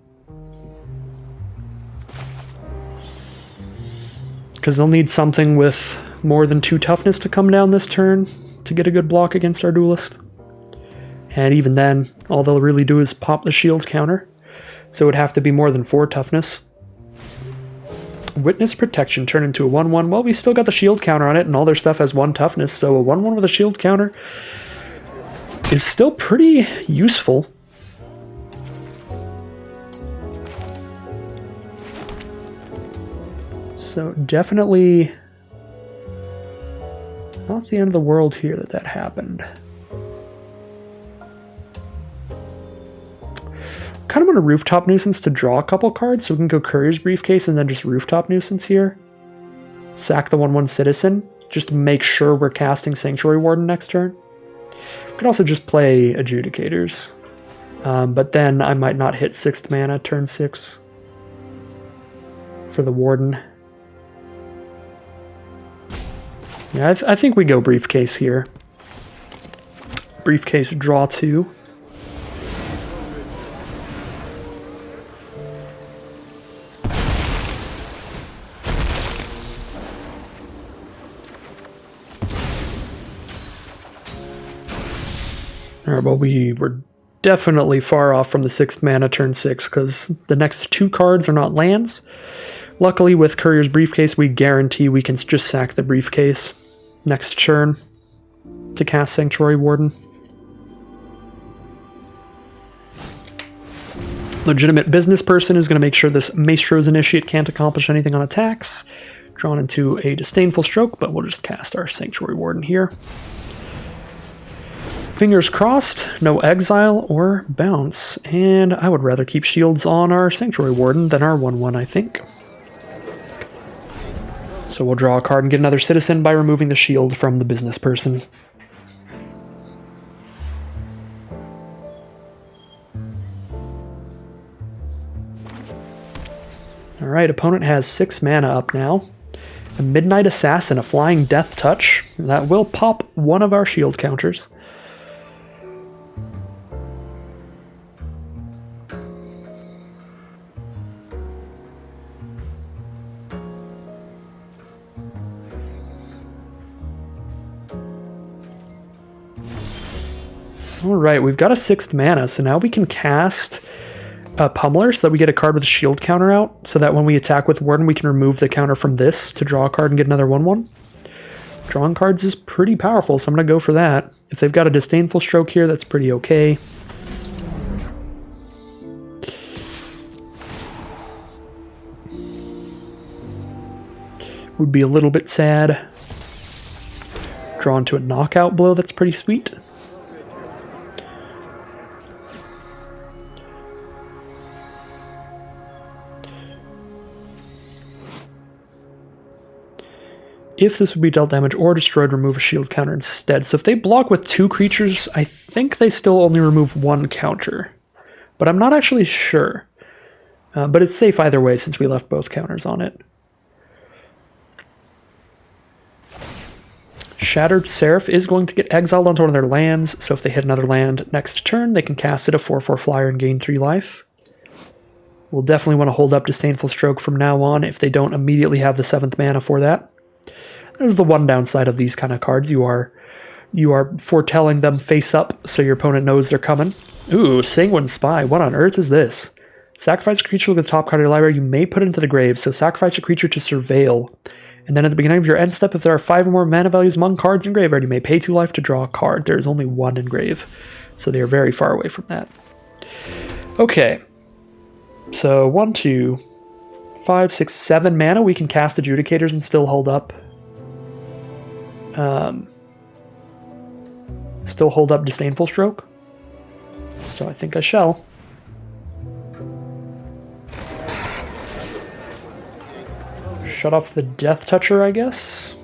Because they'll need something with more than 2 toughness to come down this turn to get a good block against our Duelist. And even then, all they'll really do is pop the shield counter. So it would have to be more than 4 toughness. Witness Protection turn into a 1-1. Well, we still got the shield counter on it, and all their stuff has 1 toughness, so a 1-1 with a shield counter is still pretty useful. So definitely not the end of the world here that happened. Kind of want a Rooftop Nuisance to draw a couple cards so we can go Courier's Briefcase and then just Rooftop Nuisance here. Sack the 1-1 Citizen just to make sure we're casting Sanctuary Warden next turn. We could also just play Adjudicators, but then I might not hit 6th mana turn 6 for the Warden. Yeah, I think we go Briefcase here. Briefcase, draw 2. Alright, well, we were definitely far off from the 6th mana turn 6, because the next 2 cards are not lands. Luckily, with Courier's Briefcase, we guarantee we can just sack the Briefcase next turn to cast Sanctuary Warden. Legitimate business person is going to make sure this Maestro's Initiate can't accomplish anything on attacks. Drawn into a Disdainful Stroke, but we'll just cast our Sanctuary Warden here. Fingers crossed, no exile or bounce, and I would rather keep shields on our Sanctuary Warden than our 1-1, I think. So we'll draw a card and get another citizen by removing the shield from the business person. Alright, opponent has 6 mana up now. A Midnight Assassin, a Flying Death Touch. That will pop one of our shield counters. Alright, we've got a 6th mana, so now we can cast a Pummeler so that we get a card with a shield counter out, so that when we attack with Warden we can remove the counter from this to draw a card and get another 1/1. Drawing cards is pretty powerful, so I'm going to go for that. If they've got a Disdainful Stroke here, that's pretty okay. Would be a little bit sad. Drawn to a Knockout Blow, that's pretty sweet. If this would be dealt damage or destroyed, remove a shield counter instead. So if they block with 2 creatures, I think they still only remove 1 counter. But I'm not actually sure. But it's safe either way since we left both counters on it. Shattered Seraph is going to get exiled onto one of their lands, so if they hit another land next turn, they can cast it a 4/4 flyer and gain 3 life. We'll definitely want to hold up Disdainful Stroke from now on if they don't immediately have the 7th mana for that. There's the one downside of these kind of cards. You are foretelling them face up, so your opponent knows they're coming. Ooh, Sanguine Spy. What on earth is this? Sacrifice a creature with the top card of your library. You may put it into the grave, so sacrifice a creature to surveil. And then at the beginning of your end step, if there are 5 or more mana values among cards in graveyard, you may pay 2 life to draw a card. There is only 1 in grave, so they are very far away from that. Okay, so 1, 2, 5, 6, 7 mana. We can cast Adjudicators and still hold up. Still hold up Disdainful Stroke. So I think I shall. Shut off the Death Toucher, I guess.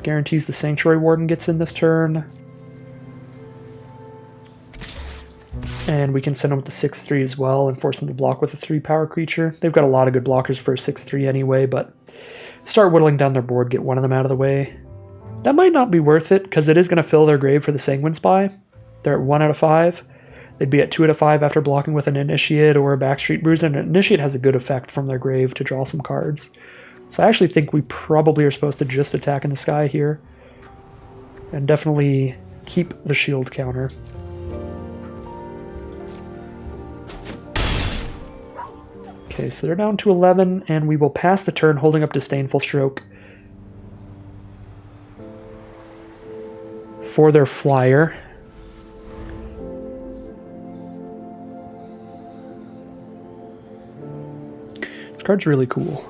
Guarantees the Sanctuary Warden gets in this turn. And we can send them with the 6/3 as well and force them to block with a 3-power creature. They've got a lot of good blockers for a 6/3 anyway, but start whittling down their board, get one of them out of the way. That might not be worth it, because it is going to fill their grave for the Sanguine Spy. They're at 1 out of 5. They'd be at 2 out of 5 after blocking with an Initiate or a Backstreet Bruiser, and an Initiate has a good effect from their grave to draw some cards. So I actually think we probably are supposed to just attack in the sky here. And definitely keep the shield counter. Okay, so they're down to 11, and we will pass the turn holding up Disdainful Stroke for their flyer. This card's really cool.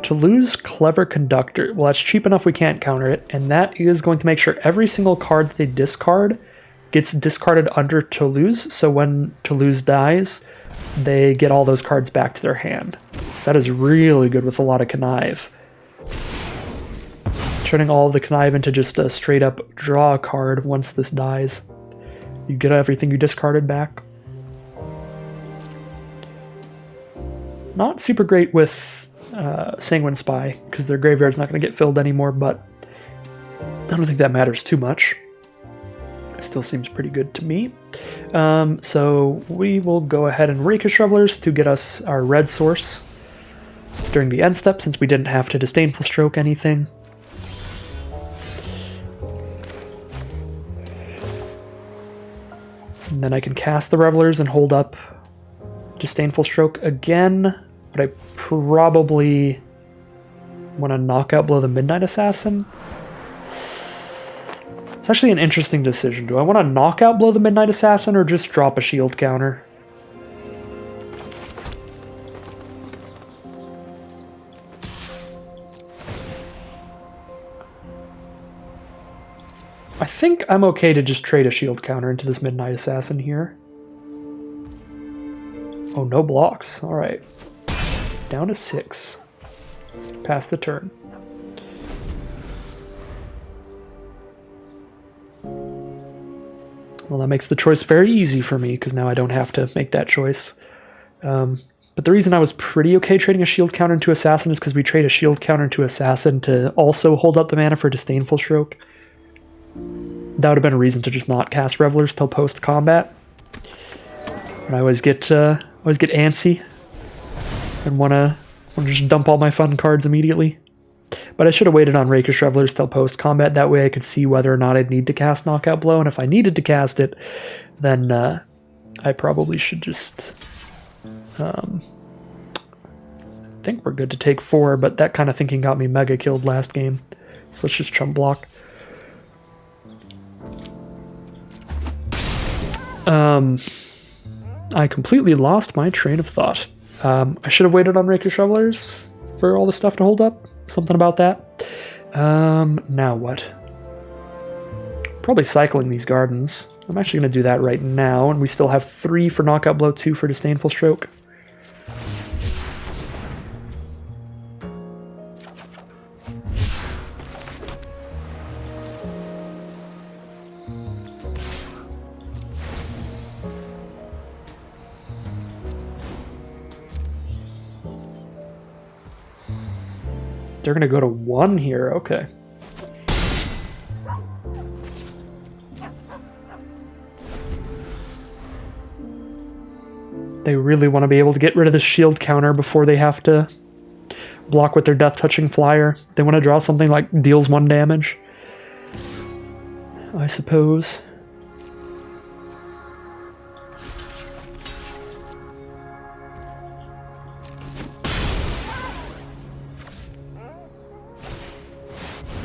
To lose Clever Conductor. Well, that's cheap enough we can't counter it, and that is going to make sure every single card that they discard gets discarded under Toulouse, so when Toulouse dies, they get all those cards back to their hand. So that is really good with a lot of Connive. Turning all of the Connive into just a straight up draw a card once this dies. You get everything you discarded back. Not super great with Sanguine Spy, because their graveyard's not going to get filled anymore, but I don't think that matters too much. It still seems pretty good to me. So we will go ahead and Rakish Revelers to get us our red source during the end step, since we didn't have to Disdainful Stroke anything. And then I can cast the Revelers and hold up Disdainful Stroke again, but I probably want to Knockout Blow the Midnight Assassin. It's actually an interesting decision. Do I want to Knockout Blow the Midnight Assassin or just drop a shield counter? I think I'm okay to just trade a shield counter into this Midnight Assassin here. Oh, no blocks. Alright. Down to 6. Pass the turn. Well, that makes the choice very easy for me, because now I don't have to make that choice. But the reason I was pretty okay trading a shield counter into Assassin is because we trade a shield counter into Assassin to also hold up the mana for Disdainful Stroke. That would have been a reason to just not cast Revelers till post-combat. But I always get antsy and want to just dump all my fun cards immediately. But I should have waited on Rakish Revelers till post-combat. That way I could see whether or not I'd need to cast Knockout Blow. And if I needed to cast it, then I probably should just... I think we're good to take 4, but that kind of thinking got me mega killed last game. So let's just chump block. I completely lost my train of thought. I should have waited on Rakish Revelers for all the stuff to hold up. Something about that. Now what? Probably cycling these gardens. I'm actually going to do that right now, and we still have 3 for Knockout Blow, 2 for Disdainful Stroke. They're going to go to 1 here. Okay. They really want to be able to get rid of the shield counter before they have to block with their Death Touching Flyer. They want to draw something like deals 1 damage, I suppose.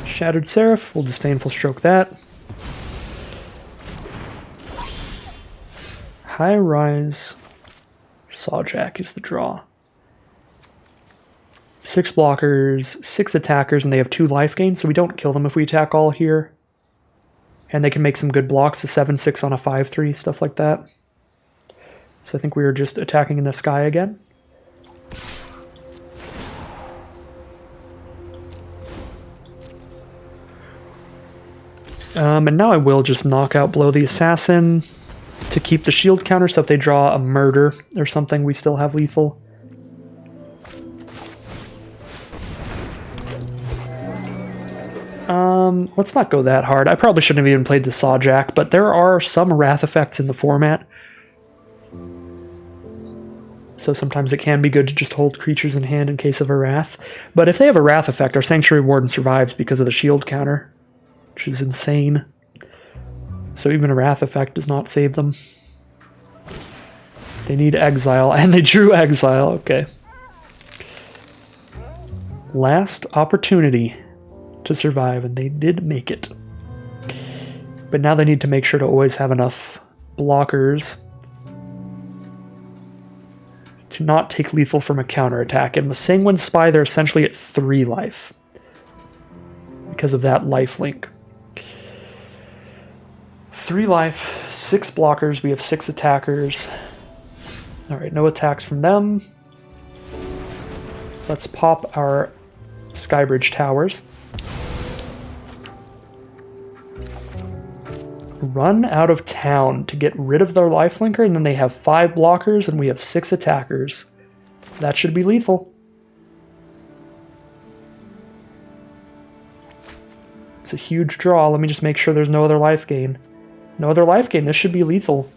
Shattered Seraph, we'll Disdainful Stroke that. High Rise Sawjack is the draw. 6 blockers, 6 attackers, and they have 2 life gain, so we don't kill them if we attack all here. And they can make some good blocks, a 7/6 on a 5/3, stuff like that. So I think we are just attacking in the sky again. And now I will just Knockout Blow the Assassin to keep the shield counter, so if they draw a murder or something, we still have lethal. Let's not go that hard. I probably shouldn't have even played the Sawjack, but there are some Wrath effects in the format. So sometimes it can be good to just hold creatures in hand in case of a Wrath. But if they have a Wrath effect, our Sanctuary Warden survives because of the shield counter, which is insane. So even a Wrath effect does not save them. They need Exile, and they drew Exile, okay. Last opportunity to survive, and they did make it. But now they need to make sure to always have enough blockers to not take lethal from a counterattack. And with Sanguine Spy, they're essentially at 3 life because of that life link. 3 life, 6 blockers, we have 6 attackers. Alright, no attacks from them. Let's pop our Skybridge Towers. Run out of town to get rid of their lifelinker, and then they have 5 blockers and we have 6 attackers. That should be lethal. It's a huge draw. Let me just make sure there's no other life gain. No other life gain. This should be lethal.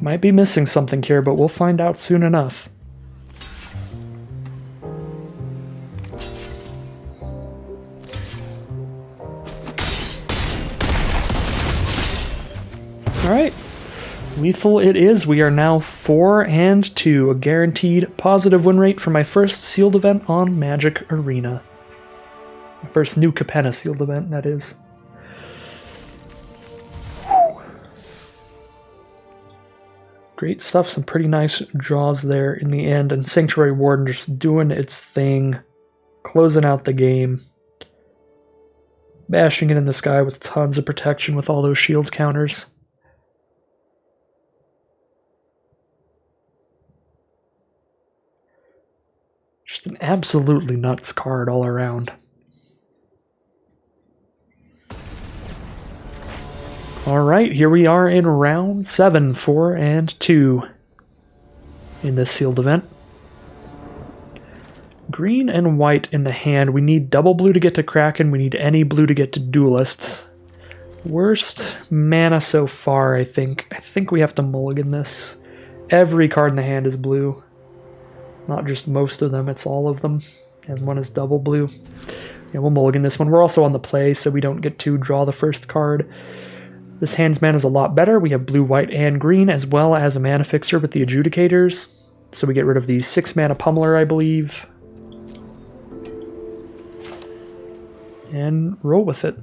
Might be missing something here, but we'll find out soon enough. Alright, lethal it is. We are now 4-2, a guaranteed positive win rate for my first sealed event on Magic Arena. My first New Capenna sealed event, that is. Great stuff, some pretty nice draws there in the end, and Sanctuary Warden just doing its thing, closing out the game. bashing it in the sky with tons of protection with all those shield counters. Just an absolutely nuts card all around. Alright, here we are in round 7, 4 and 2 in this sealed event. Green and white in the hand. We need double blue to get to Kraken. We need any blue to get to Duelist. Worst mana so far, I think. I think we have to mulligan this. Every card in the hand is blue. Not just most of them, it's all of them. And one is double blue. Yeah, we'll mulligan this one. We're also on the play, so we don't get to draw the first card. This hand's mana is a lot better. We have blue, white, and green, as well as a mana fixer with the Adjudicators. So we get rid of the 6 mana Pummeler, I believe. And roll with it.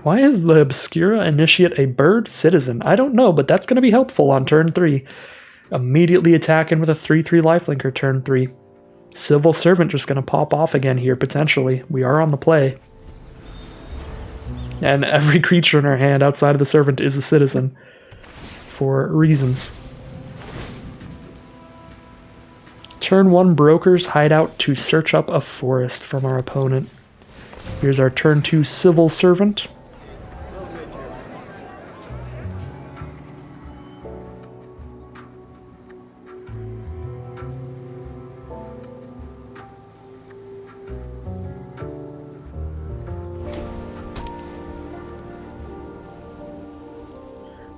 Why is the Obscura Initiate a bird citizen? I don't know, but that's going to be helpful on turn 3. Immediately attacking with a 3/3 lifelinker turn 3. Civil Servant just going to pop off again here, potentially. We are on the play. And every creature in our hand outside of the Servant is a citizen. For reasons. Turn 1 Broker's Hideout to search up a forest from our opponent. Here's our turn 2 Civil Servant.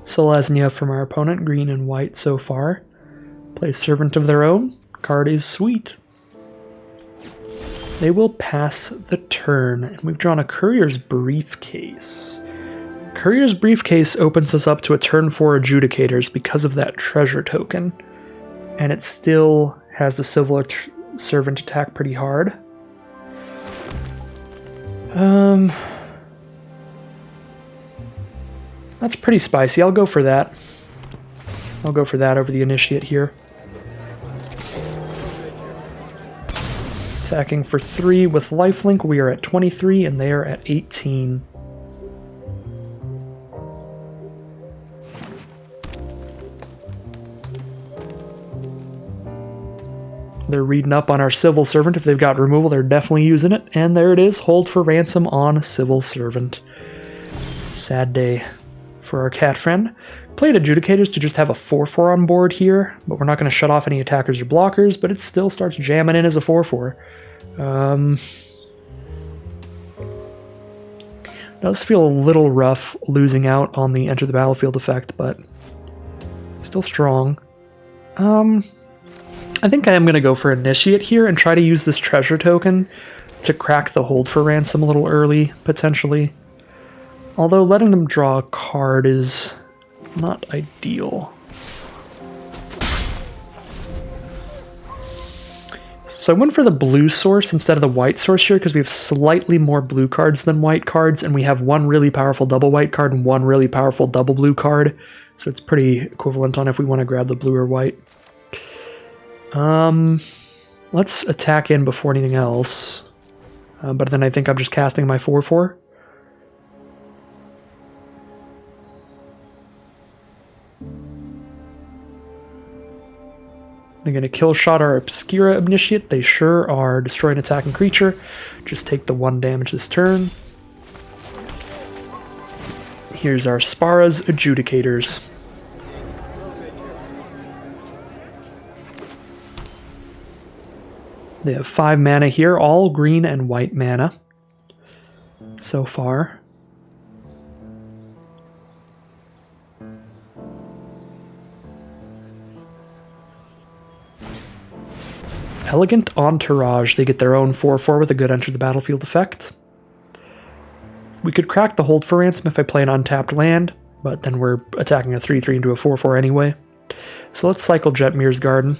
Selesnya from our opponent, green and white so far. Play Servant of their own. Card is sweet. They will pass the turn, and we've drawn a Courier's Briefcase. Courier's Briefcase opens us up to a turn 4 Adjudicators because of that treasure token, and it still has the Civil Servant attack pretty hard. That's pretty spicy. I'll go for that. I'll go for that over the Initiate here. Attacking for 3 with lifelink. We are at 23 and they are at 18. They're reading up on our Civil Servant. If they've got removal, they're definitely using it. And there it is. Hold for ransom on Civil Servant. Sad day for our cat friend. Played Adjudicators to just have a 4/4 on board here, but we're not going to shut off any attackers or blockers, but it still starts jamming in as a 4/4. Does feel a little rough losing out on the Enter the Battlefield effect, but still strong. I think I am going to go for Initiate here and try to use this treasure token to crack the hold for ransom a little early, potentially. Although letting them draw a card is not ideal. So I went for the blue source instead of the white source here because we have slightly more blue cards than white cards, and we have one really powerful double white card and one really powerful double blue card. So it's pretty equivalent on if we want to grab the blue or white. Let's attack in before anything else. But then I think I'm just casting my 4/4. They're going to kill shot our Obscura Initiate. They sure are. Destroy an attacking creature. Just take the 1 damage this turn. Here's our Spara's Adjudicators. They have 5 mana here, all green and white mana so far. Elegant Entourage. They get their own 4/4 with a good Enter the Battlefield effect. We could crack the hold for ransom if I play an untapped land, but then we're attacking a 3/3 into a 4/4 anyway. So let's cycle Jetmir's Garden.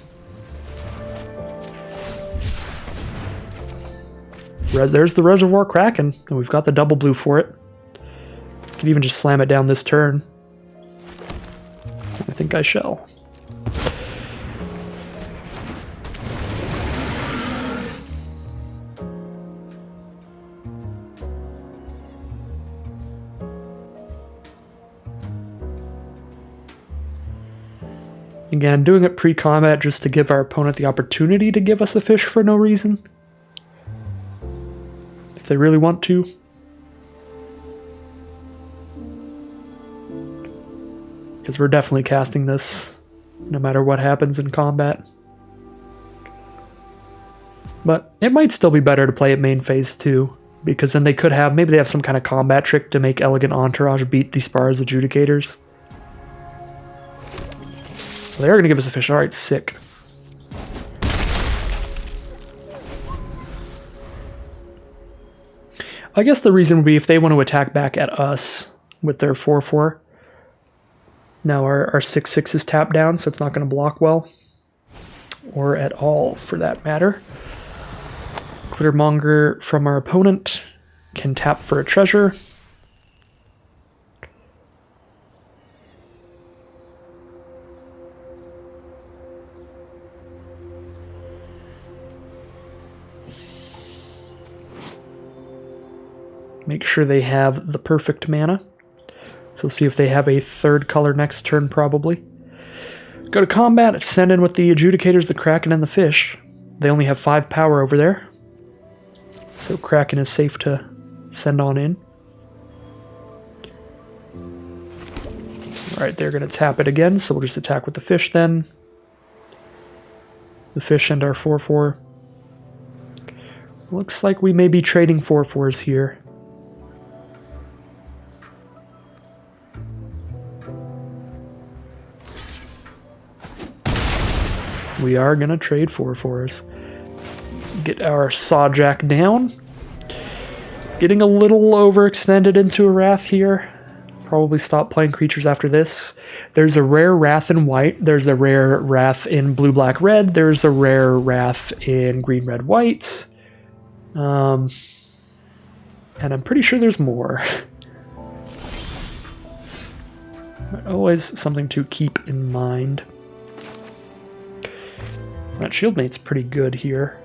There's the Reservoir Kraken, and we've got the double blue for it. Could even just slam it down this turn. I think I shall. Again, doing it pre-combat just to give our opponent the opportunity to give us a fish for no reason. If they really want to. Because we're definitely casting this no matter what happens in combat. But it might still be better to play it main phase too, because then they could have, maybe they have some kind of combat trick to make Elegant Entourage beat the Spar's Adjudicators. Well, they're going to give us a fish. Alright, sick. I guess the reason would be if they want to attack back at us with their 4-4. Now our 6-6 is tapped down, so it's not going to block well. Or at all, for that matter. Glittermonger from our opponent can tap for a treasure. Make sure they have the perfect mana. So see if they have a third color next turn, probably. Go to combat, send in with the Adjudicators, the Kraken, and the Fish. They only have 5 power over there. So Kraken is safe to send on in. Alright, they're going to tap it again, so we'll just attack with the Fish then. The Fish and our 4-4. Looks like we may be trading 4-4s here. We are going to trade 4-4s. Get our Sawjack down. Getting a little overextended into a Wrath here. Probably stop playing creatures after this. There's a rare Wrath in white. There's a rare Wrath in blue, black, red. There's a rare Wrath in green, red, white. And I'm pretty sure there's more. Always something to keep in mind. That Shieldmate's pretty good here.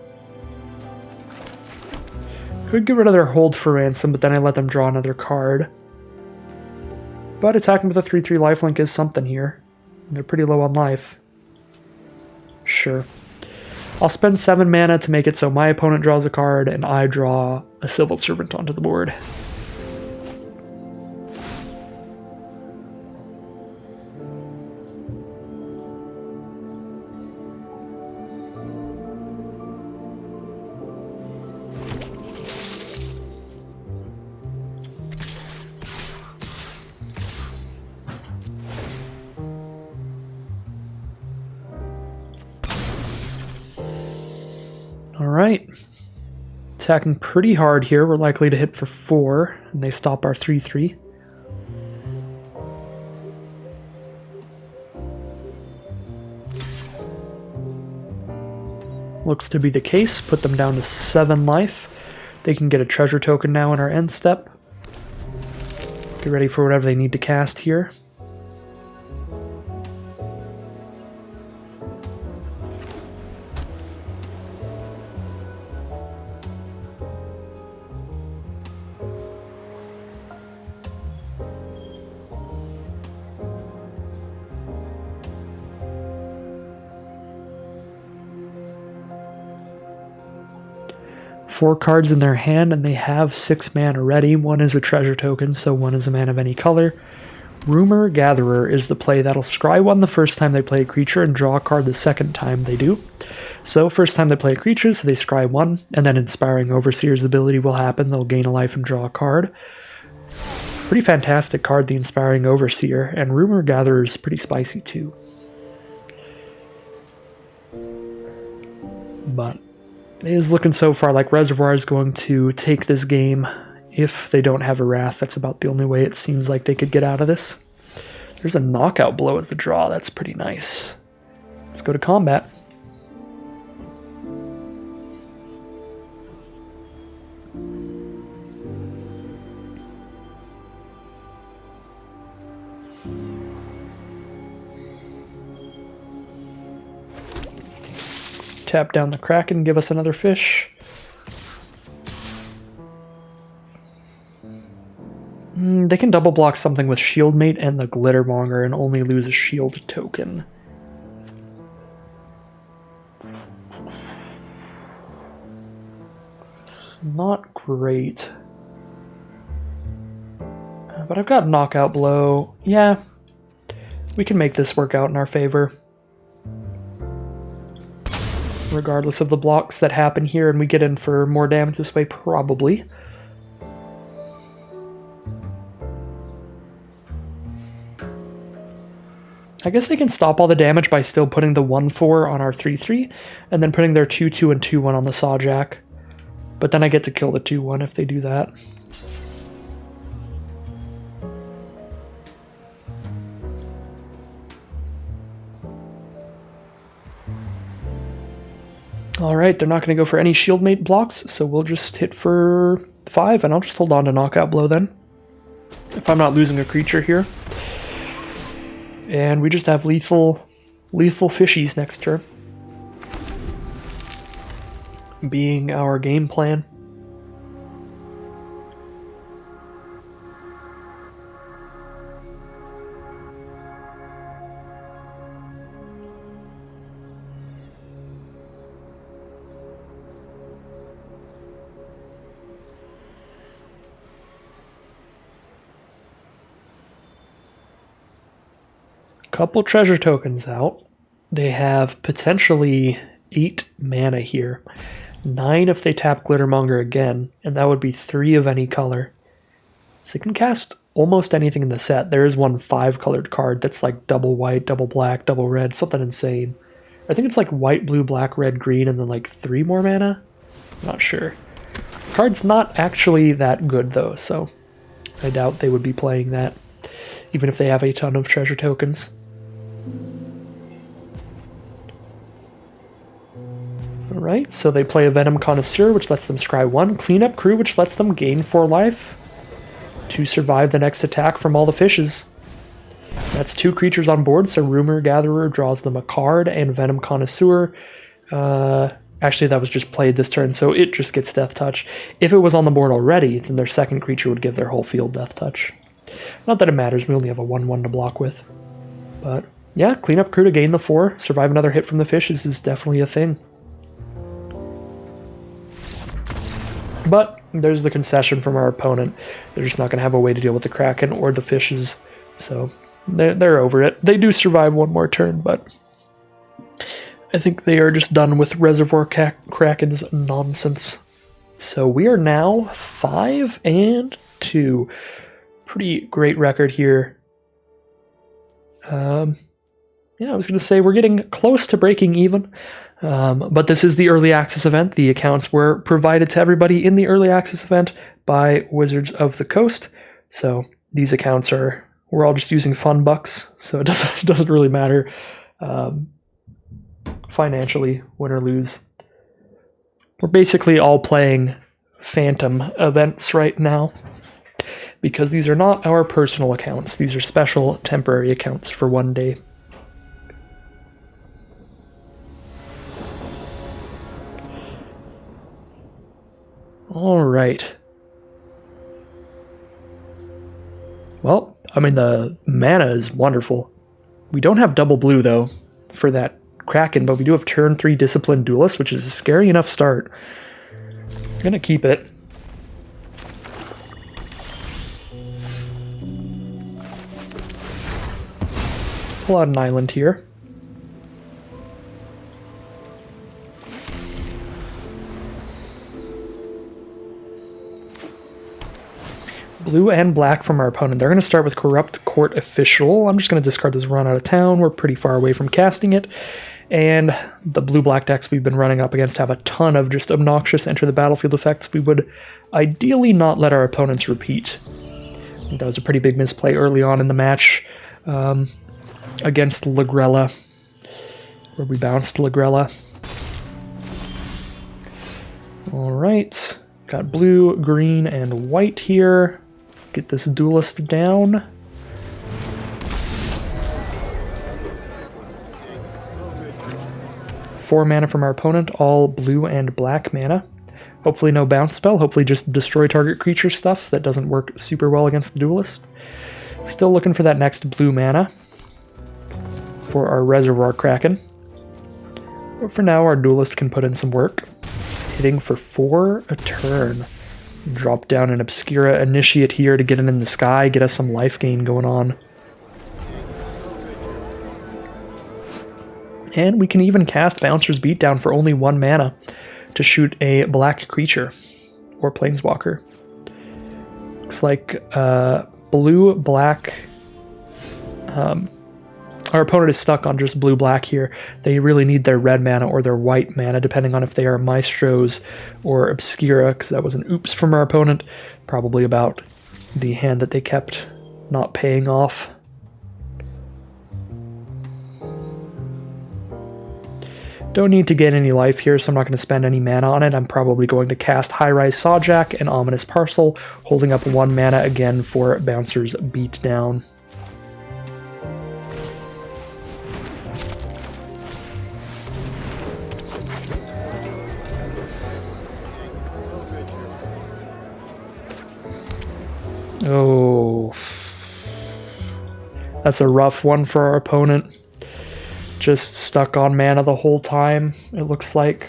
Could get rid of their Hold for Ransom, but then I let them draw another card. But attacking with a 3/3 lifelink is something here. They're pretty low on life. Sure. I'll spend 7 mana to make it so my opponent draws a card and I draw a Civil Servant onto the board. Alright. Attacking pretty hard here. We're likely to hit for 4, and they stop our 3/3. Looks to be the case. Put them down to 7 life. They can get a treasure token now in our end step. Get ready for whatever they need to cast here. Four cards in their hand, and they have 6 mana ready. One is a treasure token, so one is a mana of any color. Rumor Gatherer is the play that'll scry 1 the first time they play a creature and draw a card the second time they do. So first time they play a creature, so they scry 1, and then Inspiring Overseer's ability will happen. They'll gain a life and draw a card. Pretty fantastic card, the Inspiring Overseer, and Rumor Gatherer is pretty spicy too. But it is looking so far like Reservoir is going to take this game. If they don't have a Wrath, that's about the only way it seems like they could get out of this. There's a Knockout Blow as the draw. That's pretty nice. Let's go to combat. Tap down the Kraken, give us another fish. They can double block something with Shieldmate and the Glittermonger and only lose a shield token. not great. But I've got Knockout Blow. Yeah, we can make this work out in our favor. Regardless of the blocks that happen here, and we get in for more damage this way, probably. I guess they can stop all the damage by still putting the 1-4 on our 3-3, and then putting their 2-2 and 2-1 on the Sawjack. But then I get to kill the 2-1 if they do that. Alright, they're not going to go for any Shieldmate blocks, so we'll just hit for 5, and I'll just hold on to Knockout Blow then. If I'm not losing a creature here. And we just have lethal fishies next turn. Being our game plan. Couple treasure tokens out. They have potentially 8 mana here. 9 if they tap Glittermonger again, and that would be 3 of any color. So they can cast almost anything in the set. There is one 5-colored card that's like double white, double black, double red, something insane. I think it's like white, blue, black, red, green, and then like 3 more mana? Not sure. The card's not actually that good though, so I doubt they would be playing that, even if they have a ton of treasure tokens. Alright, so they play a Venom Connoisseur, which lets them scry 1. Cleanup Crew, which lets them gain 4 life to survive the next attack from all the fishes. That's 2 creatures on board, so Rumor Gatherer draws them a card, and Venom Connoisseur, actually that was just played this turn, so it just gets Death Touch. If it was on the board already, then their second creature would give their whole field Death Touch. Not that it matters, we only have a 1/1 to block with. But yeah, Cleanup Crew to gain the 4, survive another hit from the fishes is definitely a thing. But there's the concession from our opponent. They're just not going to have a way to deal with the Kraken or the fishes, so they're over it. They do survive one more turn, but I think they are just done with Reservoir Kraken's nonsense. So we are now 5-2. Pretty great record here. Yeah, I was going to say we're getting close to breaking even. But this is the early access event. The accounts were provided to everybody in the early access event by Wizards of the Coast. So these accounts we're all just using fun bucks, so it doesn't really matter financially, win or lose. We're basically all playing phantom events right now because these are not our personal accounts. These are special temporary accounts for one day. All right. Well, I mean, the mana is wonderful. We don't have double blue, though, for that Kraken, but we do have turn 3 Disciplined Duelist, which is a scary enough start. I'm gonna keep it. Pull out an island here. Blue and black from our opponent. They're going to start with Corrupt Court Official. I'm just going to discard this Run Out of Town. We're pretty far away from casting it. And the blue-black decks we've been running up against have a ton of just obnoxious enter the battlefield effects. We would ideally not let our opponents repeat. I think that was a pretty big misplay early on in the match against Lagrella, where we bounced Lagrella. All right. Got blue, green, and white here. Get this duelist down. Four mana from our opponent, all blue and black mana. Hopefully no bounce spell, hopefully just destroy target creature stuff that doesn't work super well against the duelist. Still looking for that next blue mana for our Reservoir Kraken. But for now, our duelist can put in some work. hitting for 4 a turn. Drop down an Obscura Initiate here to get it in the sky, get us some life gain going on. And we can even cast Bouncer's Beatdown for only 1 mana to shoot a black creature or planeswalker. Looks like blue-black. Our opponent is stuck on just blue-black here. They really need their red mana or their white mana, depending on if they are Maestros or Obscura, because that was an oops from our opponent. Probably about the hand that they kept not paying off. Don't need to get any life here, so I'm not going to spend any mana on it. I'm probably going to cast High-Rise Sawjack and Ominous Parcel, holding up 1 mana again for Bouncer's Beatdown. Oh, that's a rough one for our opponent. Just stuck on mana the whole time, it looks like.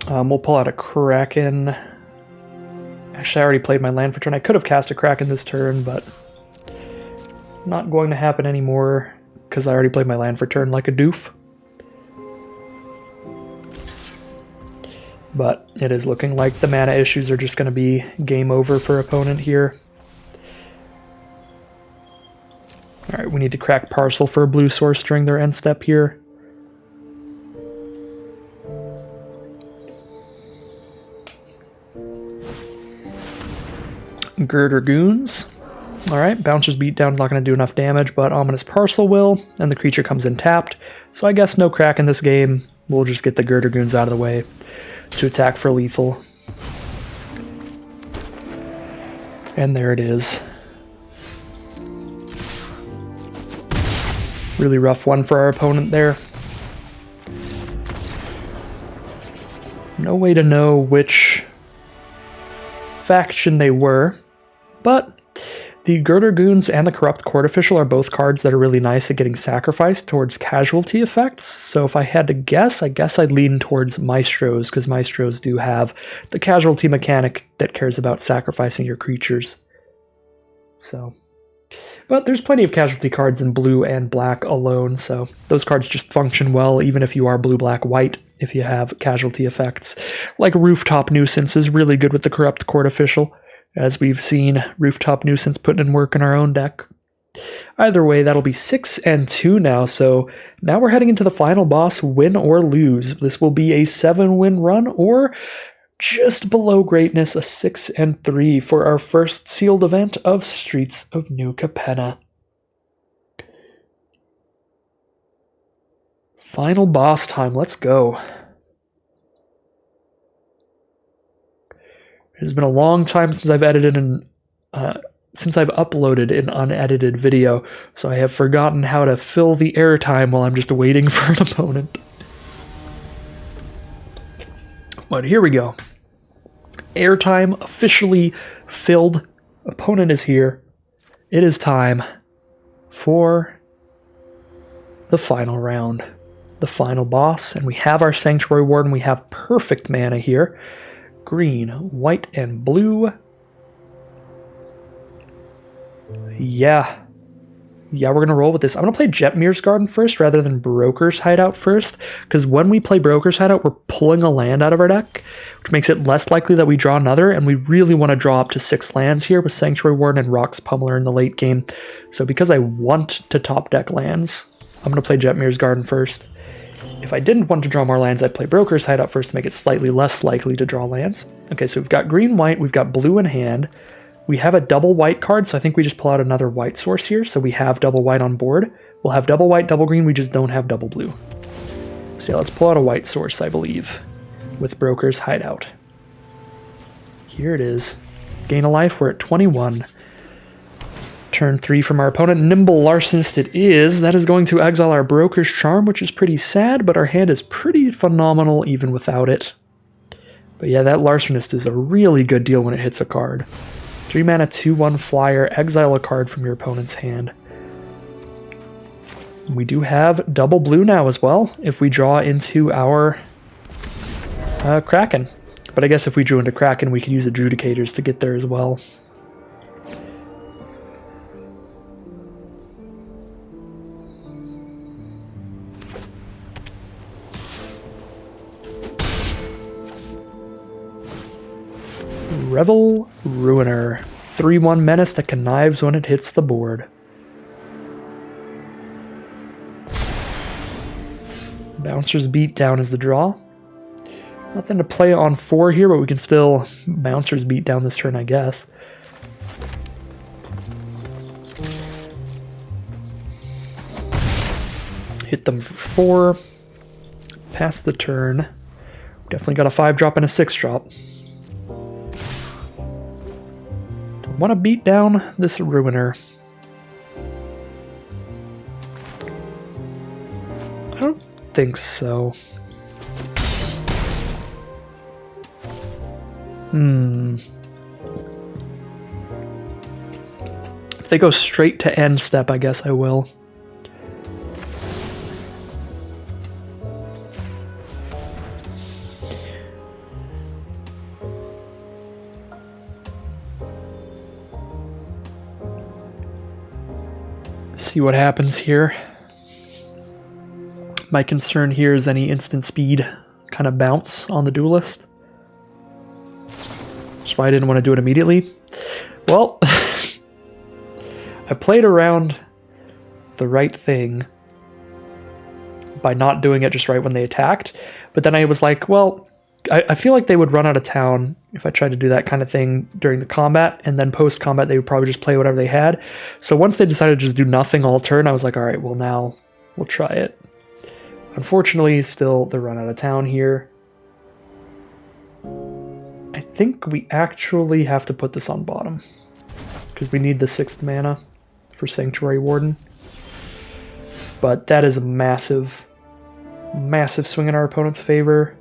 We'll pull out a Kraken. Actually, I already played my land for turn. I could have cast a Kraken this turn, but not going to happen anymore because I already played my land for turn like a doof. But it is looking like the mana issues are just going to be game over for opponent here. Alright, we need to crack Parcel for a blue source during their end step here. Girder Goons. Alright, Bouncer's Beatdown's not going to do enough damage, but Ominous Parcel will, and the creature comes in tapped. So I guess no crack in this game. We'll just get the Girder Goons out of the way to attack for lethal. And there it is. Really rough one for our opponent there. No way to know which faction they were, but the Girder Goons and the Corrupt Court Official are both cards that are really nice at getting sacrificed towards casualty effects. So if I had to guess, I guess I'd lean towards Maestros, because Maestros do have the casualty mechanic that cares about sacrificing your creatures. So, but there's plenty of casualty cards in blue and black alone, so those cards just function well even if you are blue, black, white, if you have casualty effects. Like Rooftop Nuisance is really good with the Corrupt Court Official, as we've seen Rooftop Nuisance putting in work in our own deck. Either way, that'll be 6 and 2 now, so now we're heading into the final boss, win or lose. This will be a 7-win run, or just below greatness, a 6 and 3 for our first sealed event of Streets of New Capenna. Final boss time, let's go. It has been a long time since I've edited and since I've uploaded an unedited video, so I have forgotten how to fill the airtime while I'm just waiting for an opponent. But here we go. Airtime officially filled. Opponent is here. It is time for the final round. The final boss. And we have our Sanctuary Warden. We have perfect mana here. Green, white, and blue. Yeah, we're going to roll with this. I'm going to play Jetmir's Garden first rather than Broker's Hideout first, because when we play Broker's Hideout, we're pulling a land out of our deck, which makes it less likely that we draw another, and we really want to draw up to 6 lands here with Sanctuary Warden and Rock's Pummeler in the late game. So because I want to top deck lands, I'm going to play Jetmir's Garden first. If I didn't want to draw more lands, I'd play Broker's Hideout first to make it slightly less likely to draw lands. Okay, so we've got green, white, we've got blue in hand. We have a double white card, so I think we just pull out another white source here, so we have double white on board. We'll have double white, double green, we just don't have double blue. So yeah, let's pull out a white source, I believe, with Broker's Hideout. Here it is. Gain a life, we're at 21. Turn 3 from our opponent. Nimble Larcenist it is. That is going to exile our Broker's Charm, which is pretty sad, but our hand is pretty phenomenal even without it. But yeah, that Larcenist is a really good deal when it hits a card. 3 mana, 2/1 flyer, exile a card from your opponent's hand. We do have double blue now as well, if we draw into our Kraken. But I guess if we drew into Kraken, we could use Adjudicators to get there as well. Revel Ruiner. 3/1 menace that connives when it hits the board. Bouncer's Beatdown is the draw. Nothing to play on 4 here, but we can still Bouncer's Beatdown this turn, I guess. Hit them for 4. Pass the turn. Definitely got a 5-drop and a 6-drop. Want to beat down this Ruiner. I don't think so. If they go straight to end step, I guess I will. See what happens here. My concern here is any instant speed kind of bounce on the Duelist. That's why I didn't want to do it immediately. Well, I played around the right thing by not doing it just right when they attacked. But then I was like, well, I feel like they would run out of town if I tried to do that kind of thing during the combat, and then post-combat they would probably just play whatever they had. So once they decided to just do nothing all turn, I was like, all right, well now we'll try it. Unfortunately, still they run out of town here. I think we actually have to put this on bottom because we need the 6th mana for Sanctuary Warden. But that is a massive, massive swing in our opponent's favor.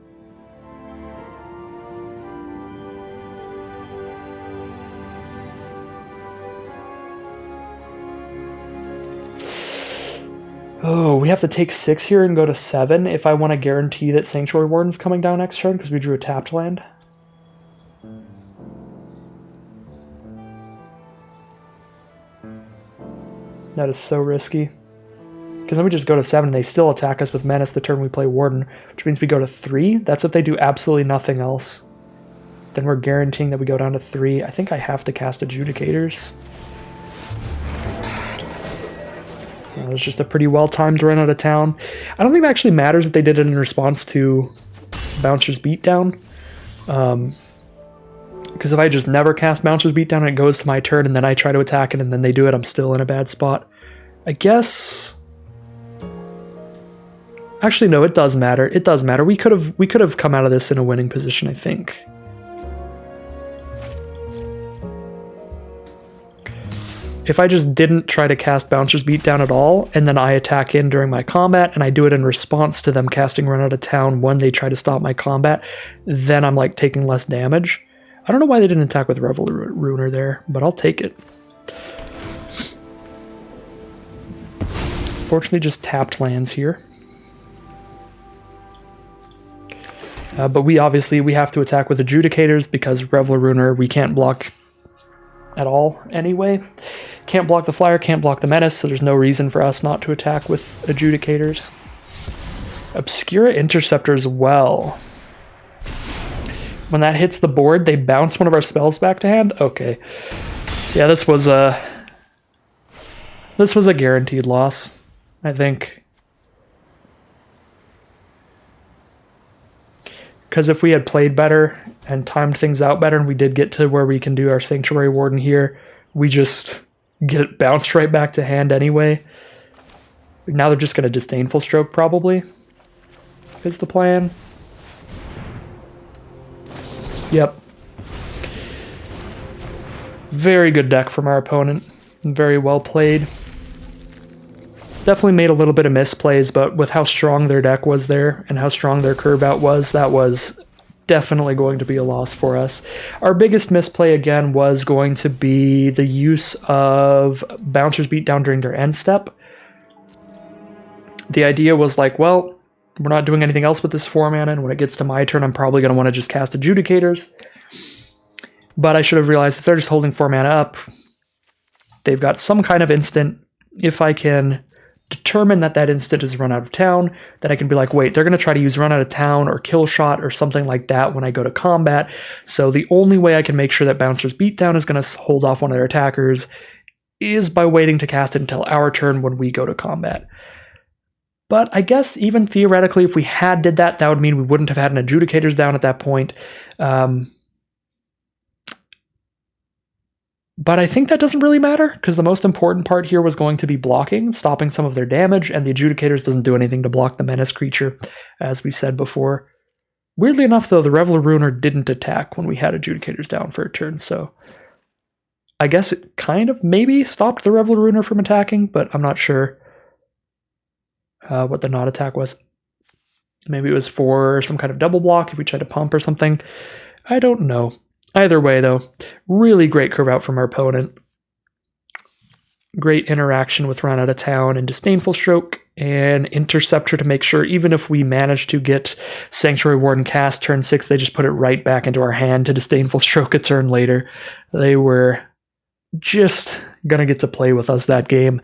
Oh, we have to take 6 here and go to 7 if I want to guarantee that Sanctuary Warden's coming down next turn because we drew a tapped land. That is so risky. Because then we just go to 7 and they still attack us with Menace the turn we play Warden, which means we go to 3. That's if they do absolutely nothing else. Then we're guaranteeing that we go down to 3. I think I have to cast Adjudicators. It was just a pretty well-timed run out of town. I don't think it actually matters that they did it in response to Bouncer's Beatdown. Because if I just never cast Bouncer's Beatdown and it goes to my turn and then I try to attack it and then they do it, I'm still in a bad spot. I guess... Actually, no, it does matter. It does matter. We could have come out of this in a winning position, I think. If I just didn't try to cast Bouncer's Beatdown at all, and then I attack in during my combat, and I do it in response to them casting Run Out of Town when they try to stop my combat, then I'm like taking less damage. I don't know why they didn't attack with Revel Ruiner there, but I'll take it. Fortunately, just tapped lands here. But we have to attack with Adjudicators because Revel Ruiner we can't block at all anyway. Can't block the flyer, can't block the menace, so there's no reason for us not to attack with Adjudicators. Obscura Interceptor as well. When that hits the board, they bounce one of our spells back to hand? Okay. Yeah, this was a guaranteed loss, I think. Because if we had played better and timed things out better and we did get to where we can do our Sanctuary Warden here, we just get it bounced right back to hand anyway. Now they're just going to Disdainful Stroke probably, is the plan. Yep. Very good deck from our opponent. Very well played. Definitely made a little bit of misplays, but with how strong their deck was there and how strong their curve out was, that was definitely going to be a loss for us. Our biggest misplay again was going to be the use of Bouncer's Beatdown during their end step. the idea was like, well, we're not doing anything else with this 4 mana, and when it gets to my turn, I'm probably going to want to just cast Adjudicators. But I should have realized if they're just holding 4 mana up, they've got some kind of instant. If I can determine that that instant is run out of town, then I can be like, wait, they're going to try to use run out of town or kill shot or something like that when I go to combat. So the only way I can make sure that Bouncer's Beatdown is going to hold off one of their attackers is by waiting to cast it until our turn when we go to combat. But I guess even theoretically, if we had did that, that would mean we wouldn't have had an Adjudicators down at that point. But I think that doesn't really matter, because the most important part here was going to be blocking, stopping some of their damage, and the Adjudicators doesn't do anything to block the Menace creature, as we said before. Weirdly enough, though, the Reveler Ruiner didn't attack when we had Adjudicators down for a turn, so I guess it kind of maybe stopped the Reveler Ruiner from attacking, but I'm not sure what the not attack was. Maybe it was for some kind of double block if we tried to pump or something. I don't know. Either way, though, really great curve out from our opponent. Great interaction with Run Out of Town and Disdainful Stroke and Interceptor to make sure even if we manage to get Sanctuary Warden cast turn 6, they just put it right back into our hand to Disdainful Stroke a turn later. They were just going to get to play with us that game,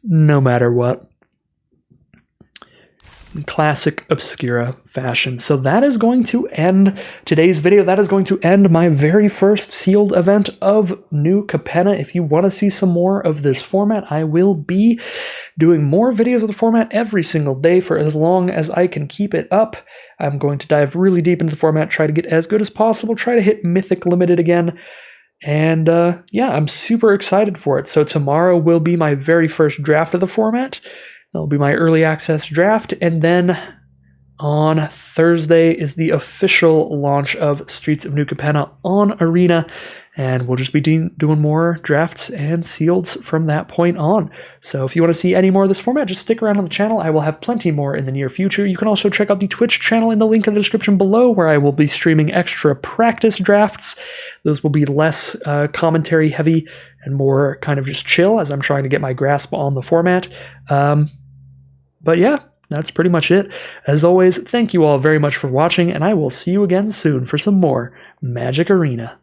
no matter what. Classic Obscura fashion. So that is going to end today's video. That is going to end my very first sealed event of New Capenna. If you want to see some more of this format, I will be doing more videos of the format every single day for as long as I can keep it up. I'm going to dive really deep into the format, try to get as good as possible, try to hit Mythic Limited again. And yeah, I'm super excited for it. So tomorrow will be my very first draft of the format. That'll be my early access draft, and then on Thursday is the official launch of Streets of New Capenna on Arena, and we'll just be doing more drafts and sealeds from that point on. So if you want to see any more of this format, just stick around on the channel. I will have plenty more in the near future. You can also check out the Twitch channel in the link in the description below, where I will be streaming extra practice drafts. Those will be less commentary heavy and more kind of just chill as I'm trying to get my grasp on the format. But yeah, that's pretty much it. As always, thank you all very much for watching, and I will see you again soon for some more Magic Arena.